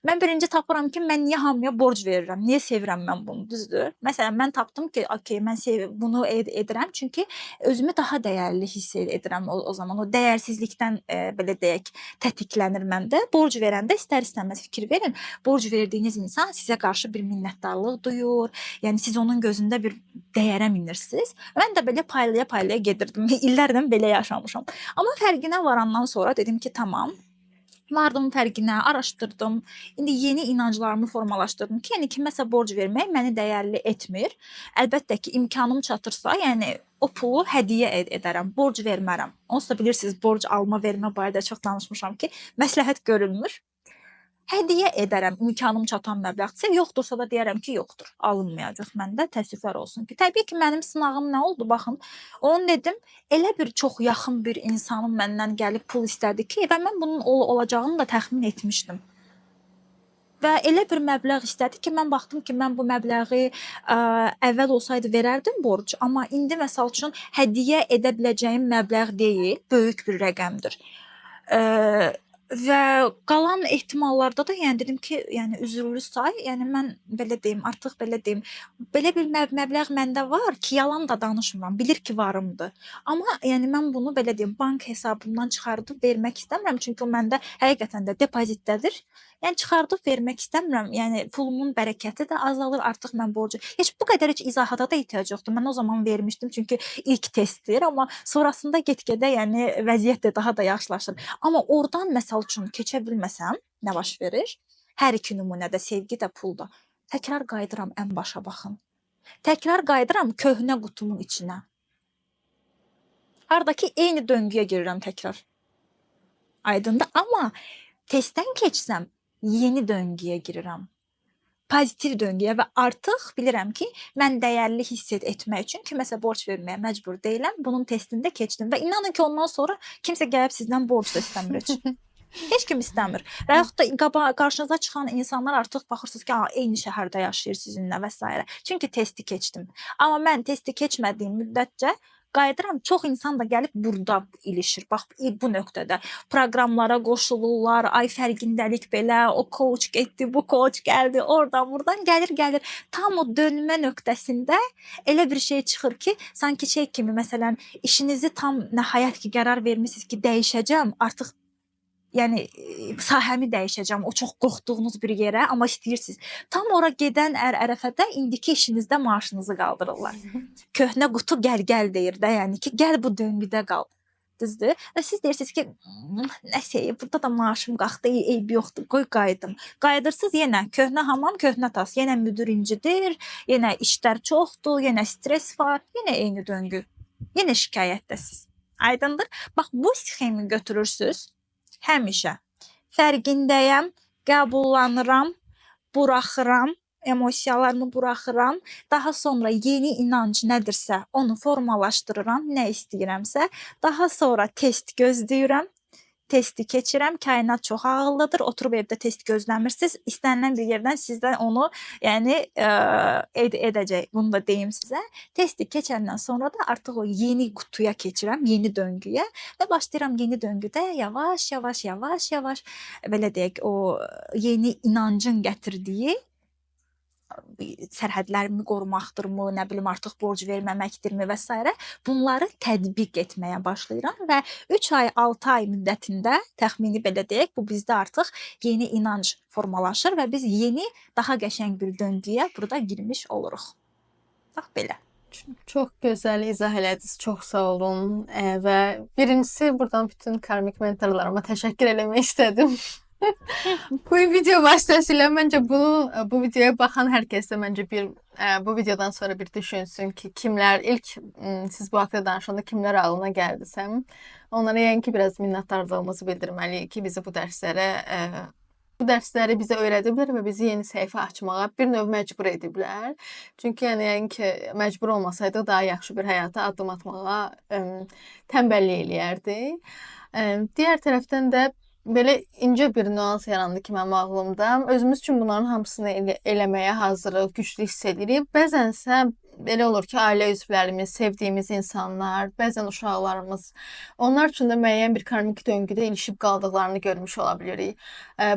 Mən birinci tapıram ki, mən niyə hamıya borc verirəm? Niyə sevirəm mən bunu? Düzdür? Məsələn mən tapdım ki, okey, mən bunu edirəm çünki özümü daha dəyərli hiss edirəm o zaman. O dəyərsizlikdən belə deyək, tətiklənir məndə. Borc verəndə istər-istəməz fikir verin. Borc verdiyiniz insan sizə qarşı bir minnətdarlıq duyur. Yəni siz onun gözündə bir dəyərə minirsiniz. Mən də belə paylaya gedirdim. İllərlə belə yaşamışam. Amma fərqinə varandan sonra dedim ki, tamam. Vardım fərqinə, araşdırdım. İndi yeni inanclarımı formalaşdırdım ki, yəni kiməsə borc vermək məni dəyərli etmir. Əlbəttə ki, imkanım çatırsa, yəni o pulu hədiyyə edərəm, borc vermərəm. Onsuz da bilirsiniz, borc alma, vermə barədə çox danışmışam ki, məsləhət görülmür. Hədiyyə edərəm imkanım çatan məbləğdirsə, yoxdursa da deyərəm ki, yoxdur, alınmayacaq məndə, təəssüflər olsun ki. Təbii ki, mənim sınağım nə oldu? Baxın, onu dedim, elə bir çox yaxın bir insanın məndən gəlib pul istədi ki, və mən bunun olacağını da təxmin etmişdim. Və elə bir məbləğ istədi ki, mən baxdım ki, mən bu məbləği əvvəl olsaydı verərdim borc, amma indi məsəl üçün hədiyyə edə biləcəyim məbləğ deyil, böyük bir rəqəmdir. Və qalan ehtimallarda da yəni dedim ki, yəni üzürlü say, yəni mən belə deyim, artıq belə deyim, belə bir məbləğ məndə var ki, yalan da danışmıram, bilir ki, varımdır. Amma yəni mən bunu belə deyim, bank hesabımdan çıxardıb vermək istəmirəm, çünki o məndə həqiqətən də depozitdədir. Yəni çıxardıb vermək istəmirəm. Yəni pulumun bərəkəti də azalır, artıq mən borcu. Heç bu qədər heç izahata da ehtiyac yoxdur. Mən o zaman vermişdim, çünki ilk testdir, amma sonrasında get-gedə yəni vəziyyət də daha da yaxşılaşır. Amma oradan məsəl üçün keçə bilməsəm, nə baş verir? Hər iki nümunədə sevgi də, pul da. Təkrar qayıdıram ən başa baxın. Təkrar qayıdıram köhnə qutumun içinə. Hardakı eyni döngüyə girirəm təkrar. Aydındır, amma testdən keçsəm yeni döngüyə girirəm. Pozitiv döngüyə və artıq bilirəm ki, mən dəyərli hiss etmək üçün kiməsə borc verməyə məcbur deyiləm. Bunun testində keçdim və inanın ki, ondan sonra kimsə gəlib sizdən borc da istəmir heç. Heç kim istəmir. Və yaxud da qarşınıza çıxan insanlar artıq baxırsınız ki, eyni şəhərdə yaşayır sizinlə və s. Çünki testi keçdim. Amma mən testi keçmədiyim müddətcə qayıdıram, çox insan da gəlib burada ilişir. Bax, bu nöqtədə proqramlara qoşulurlar, ay fərqindəlik belə, o coach getdi, bu coach gəldi, oradan, buradan gəlir. Tam o dönmə nöqtəsində elə bir şey çıxır ki, sanki şey kimi, məsələn, işinizi tam nəhayət ki, qərar vermisiniz ki, dəyişəcəm, artıq yəni sahəmi dəyişəcəm, o çox qorxduğunuz bir yerə, amma istəyirsiniz. Tam ora gedən ərəfədə indiki işinizdə maaşınızı qaldırırlar. Köhnə qutu gəl deyir də, yəni ki, gəl bu döngüdə qal. Düzdür? Və siz deyirsiniz ki, nəsə, burada da maaşım qalxdı, eybi yoxdur, qoy qayıdım. Qayıdırsınız yenə köhnə hamam, köhnə tas, yenə müdir incidir, yenə işlər çoxdur, yenə stres var, yenə eyni döngü. Yenə şikayətdəsiz. Aydındır? Bax, bu sxemi götürürsüz. Həmişə fərqindəyəm, qəbullanıram, buraxıram, emosiyalarımı buraxıram. Daha sonra yeni inanc nədirsə, onu formalaşdırıram, nə istəyirəmsə. Daha sonra test gözləyirəm. Testi keçirəm, kainat çox ağıllıdır, oturub evdə test gözləmirsiniz, istənilən bir yerdən sizdən onu yəni edəcək, bunu da deyim sizə. Testi keçəndən sonra da artıq o yeni qutuya keçirəm, yeni döngüyə və başlayıram yeni döngüdə yavaş, belə deyək, o yeni inancın gətirdiyi sərhədlərimi qorumaqdırmı, nə bilim artıq borc verməməkdirmi və s. bunları tətbiq etməyə başlayıram və 3 ay, 6 ay müddətində təxmini belə deyək, bu bizdə artıq yeni inanc formalaşır və biz yeni, daha qəşəng bir döngüyə burada girmiş oluruq. Bax belə. Çox gözəl izah elədiniz. Çox sağ olun. Və birincisi buradan bütün karmik mentorlarıma təşəkkür eləmək istədim. Bu video vasitəsilə məncə bu videoya baxan hər kəs də məncə bu videodan sonra bir düşünsün ki, kimlər ilk siz bu haqqda danışanda kimlər ağlına gəldisə, onlara yəni ki, biraz minnətdarlığımızı bildirməliyik ki, bizi bu dərsləri bizə öyrədiblər və bizi yeni səhifə açmağa bir növ məcbur ediblər. Çünki yəni ki, məcbur olmasaydı daha yaxşı bir həyata addım atmağa tənbəllik eləyərdik. Digər tərəfdən də belə incə bir nüans yarandı ki, mənim ağlımda. Özümüz üçün bunların hamısını eləməyə hazırıq, güclü hiss edirik. Bəzənsə belə olur ki, ailə üzvlərimiz, sevdiyimiz insanlar, bəzən uşaqlarımız, onlar üçün də müəyyən bir karmik döngüdə ilişib qaldıqlarını görmüş ola bilirik.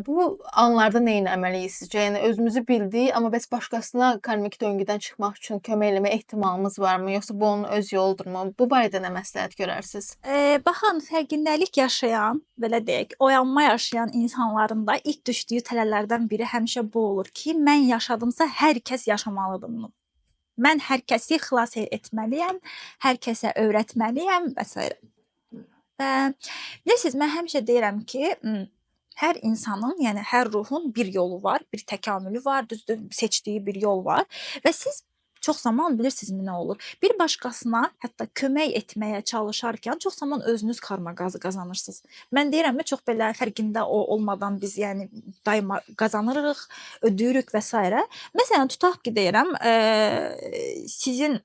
Bu anlarda nə etməliyik sizcə? Yəni özümüzü bildik, amma bəs başqasına karmik döngüdən çıxmaq üçün kömək eləmə ehtimalımız varmı, yoxsa bu onun öz yoludurmu? Bu barədə nə məsləhət görərsiniz? Baxın, fərqindəlik yaşayan, belə deyək, oyanma yaşayan insanların da ilk düşdüyü tələlərdən biri həmişə bu olur ki, mən yaşadımsa hər kəs yaşamalıdır bunu. Mən hər kəsi xilas etməliyəm, hər kəsə öyrətməliyəm və s. Və bilirsiniz, mən həmişə deyirəm ki, hər insanın, yəni hər ruhun bir yolu var, bir təkamülü var, düzdür, seçdiyi bir yol var və siz Çox zaman bilirsinizmi nə olur? Bir başqasına hətta kömək etməyə çalışarkən çox zaman özünüz karma qazanırsınız. Mən deyirəm, çox belə fərqində olmadan biz yəni daima qazanırıq, ödəyirik və s. Məsələn, tutaq ki, deyirəm, sizin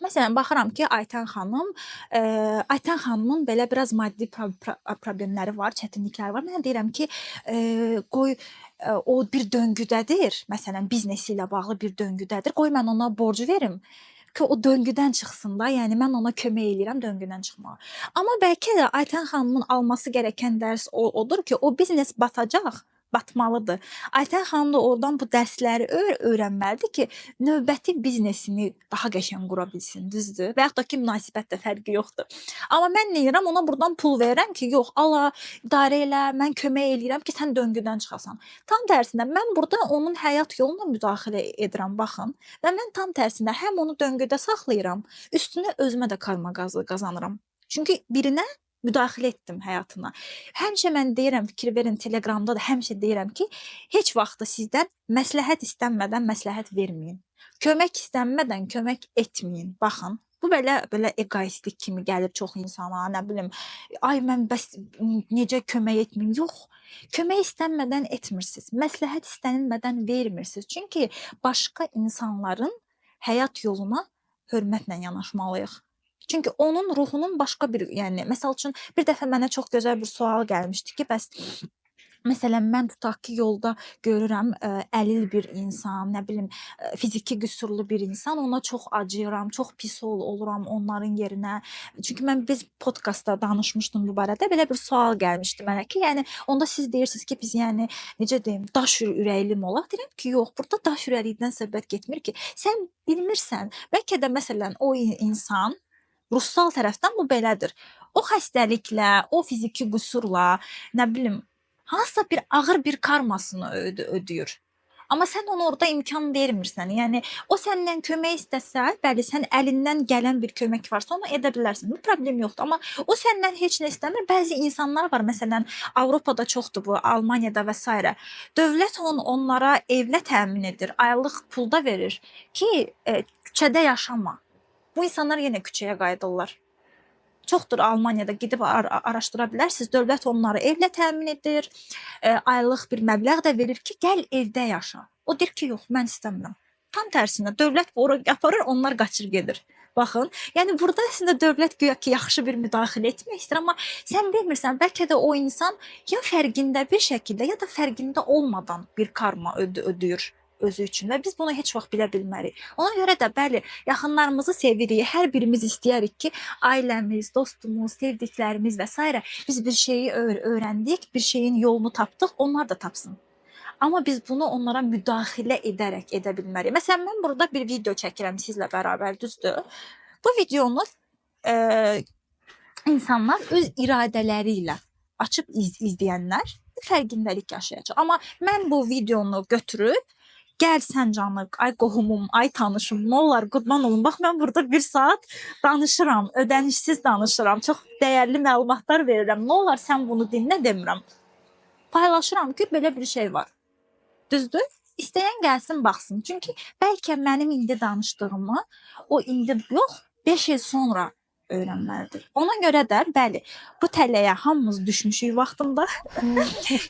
məsələn baxıram ki, Aytən xanımın belə biraz maddi problemləri var, çətinlikləri var. Mən deyirəm ki, qoy o bir döngüdədir. Məsələn, biznesi ilə bağlı bir döngüdədir. Qoy mən ona borc verim ki, o döngüdən çıxsın da. Yəni mən ona kömək eləyirəm döngüdən çıxmağa. Amma bəlkə də Aytən xanımın alması gərəkən dərs odur ki, o biznes batacaq. Batmalıdır. Aytən xanım da oradan bu dərsləri öyrənməlidir ki, növbəti biznesini daha qəşəng qura bilsin, düzdür? Və yaxud da ki, münasibətdə fərqi yoxdur. Amma mən nə edirəm? Ona buradan pul verirəm ki, yox, ala, idarə elə, mən kömək eləyirəm ki, sən döngüdən çıxasan. Tam tərsinə, mən burada onun həyat yoluna müdaxilə edirəm, baxın. Və mən tam tərsinə həm onu döngüdə saxlayıram, üstünə özümə də karma qazanıram. Çünki birinə müdaxilə etdim həyatına. Həmişə mən deyirəm, fikir verin, Telegramda da həmişə deyirəm ki, heç vaxt sizdən məsləhət istənmədən məsləhət verməyin. Kömək istənmədən kömək etməyin. Baxın, bu belə egoistlik kimi gəlir çox insana, nə bilim, ay mən bəs necə kömək etməyim? Yox. Kömək istənmədən etmirsiniz. Məsləhət istənilmədən vermirsiniz. Çünki başqa insanların həyat yoluna hörmətlə yanaşmalıyıq. Çünki onun ruhunun başqa bir, yəni məsəl üçün bir dəfə mənə çox gözəl bir sual gəlmişdi ki, bəs məsələn mən tutaq ki, yolda görürəm əlil bir insan, nə bilim fiziki qüsurlu bir insan, ona çox acıyıram, çox pis oluram onların yerinə. Çünki biz podkastda danışmışdım bu barədə, belə bir sual gəlmişdi mənə ki, yəni onda siz deyirsiniz ki, biz yəni necə deyim, daş ürəkli mi olaq? Deyirəm ki, yox, burada daş ürəklikdən söhbət getmir ki. Sən bilmirsən, bəlkə də məsələn o insan ruhsal tərəfdən bu belədir. O xəstəliklə, o fiziki qüsurla, nə bilim, hansısa bir ağır bir karmasını ödəyir. Amma sən ona orada imkan vermirsən. Yəni o səndən kömək istəsə, bəli, sən əlindən gələn bir kömək varsa, onu edə bilərsən. Bu problem yoxdur. Amma o səndən heç nə istəmir. Bəzi insanlar var, məsələn, Avropada çoxdur bu, Almaniyada və s. Dövlət onlara evlə təmin edir, aylıq pulda verir ki, küçədə yaşama. Bu insanlar yenə küçəyə qayıdırlar. Çoxdur Almaniyada gedib araşdıra bilərsiniz. Dövlət onları evlə təmin edir, aylıq bir məbləğ də verir ki, gəl evdə yaşa. O deyir ki, yox, mən istəmirəm. Tam tərsinə dövlət ora aparır, onlar qaçır gedir. Baxın, yəni burada əslində dövlət güya ki, yaxşı bir müdaxilə etmək istəyir, amma sən bilmirsən, bəlkə də o insan ya fərqində bir şəkildə, ya da fərqində olmadan bir karma ödəyir özü üçün və biz bunu heç vaxt bilə bilmərik. Ona görə də bəli, yaxınlarımızı sevirik, hər birimiz istəyərik ki, ailəmiz, dostumuz, sevdiklərimiz və s. biz bir şeyi öyrəndik, bir şeyin yolunu tapdıq, onlar da tapsın. Amma biz bunu onlara müdaxilə edərək edə bilmərik. Məsələn, mən burada bir video çəkirəm sizlə bərabər, düzdür? Bu videonu insanlar öz iradələri ilə açıb izləyənlər fərqindəlik yaşayacaq. Amma mən bu videonu götürüb gəl sən canım, ay qohumum, ay tanışım, nə olar, qurban olun. Bax, mən burada bir saat danışıram, ödənişsiz danışıram, çox dəyərli məlumatlar verirəm. Nə olar, sən bunu dinlə demirəm. Paylaşıram ki, belə bir şey var. Düzdür? İstəyən gəlsin, baxsın. Çünki bəlkə mənim indi danışdığımı o indi yox, 5 il sonra öyrənməlidir. Ona görə də, bəli, bu tələyə hamımız düşmüşük vaxtında.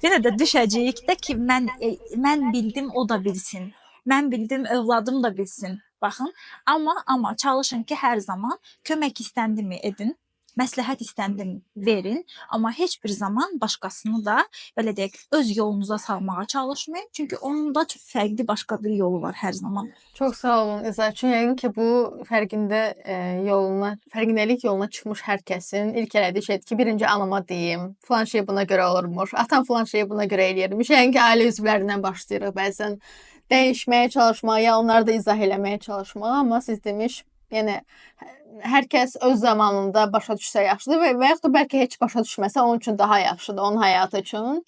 Yenə də düşəcəyik də ki, mən bildim, o da bilsin. Mən bildim, övladım da bilsin. Baxın, amma çalışın ki, hər zaman kömək istəndimi edin, məsləhət istəndim verin, amma heç bir zaman başqasını da belə deyək, öz yolunuza salmağa çalışmayın. Çünki onun da fərqli başqa bir yolu var hər zaman. Çox sağ olun İza. Çünki yəqin ki, bu fərqindəlik yoluna çıxmış hər kəsin ilk elədiyi şeydir ki, birinci anama deyim, filan şey buna görə olurmuş, atam filan şeyi buna görə eləyirmiş. Yəqin ki, ailə üzvlərindən başlayırıq bəzən dəyişməyə çalışmağa, ya onları da izah eləməyə çalışmağa, amma siz demiş, yəni hər kəs öz zamanında başa düşsə yaxşıdır və yaxud da bəlkə heç başa düşməsə onun üçün daha yaxşıdır, onun həyatı üçün.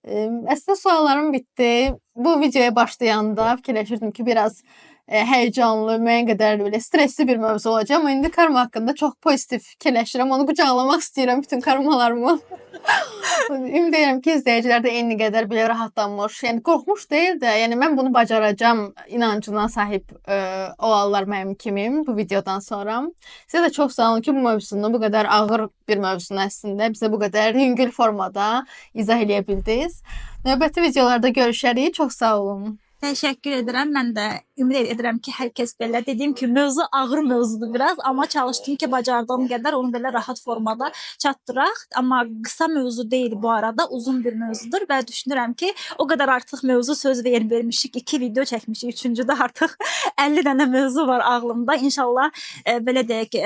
Əslində suallarım bitdi. Bu videoya başlayanda fikirləşirdim ki, biraz həyəcanlı, müəyyən qədər belə stressli bir mövzu olacaq. Amma indi karma haqqında çox pozitiv fikirləşirəm. Onu qucaqlamaq istəyirəm bütün karmalarımı. Ümid edirəm ki, izləyicilər də eyni qədər belə rahatlanmış, yəni qorxmuş deyil də, yəni mən bunu bacaracam inancına sahib olanlar mənim kimi bu videodan sonra. Sizə də çox sağ olun ki, bu mövzunu, bu qədər ağır bir mövzunu əslində bizə bu qədər yüngül formada izah eləyə bildiniz. Növbəti videolarda görüşərik. Çox sağ olun. Təşəkkür edirəm. Mən də ümid edirəm ki, hər kəs belə dediyim ki, mövzu ağır mövzudur biraz, amma çalışdım ki, bacardığım qədər onu belə rahat formada çatdıraq. Amma qısa mövzu deyil bu arada, uzun bir mövzudur və düşünürəm ki, o qədər artıq mövzu söz vermişik, 2 video çəkmişik, 3-cüdə artıq 50 dənə mövzu var ağlımda. İnşallah belə deyək,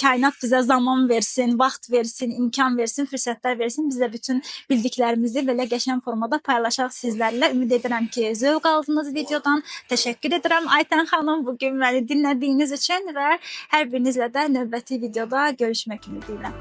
kainat bizə zaman versin, vaxt versin, imkan versin, fürsətlər versin. Biz də bütün bildiklərimizi belə qəşəng formada paylaşaq sizlərlə. Ümid edirəm ki, zövq aldınız videodan. Təşəkkür edirəm Aytən xanım bugün məni dinlədiyiniz üçün və hər birinizlə də növbəti videoda görüşmək ümidi ilə.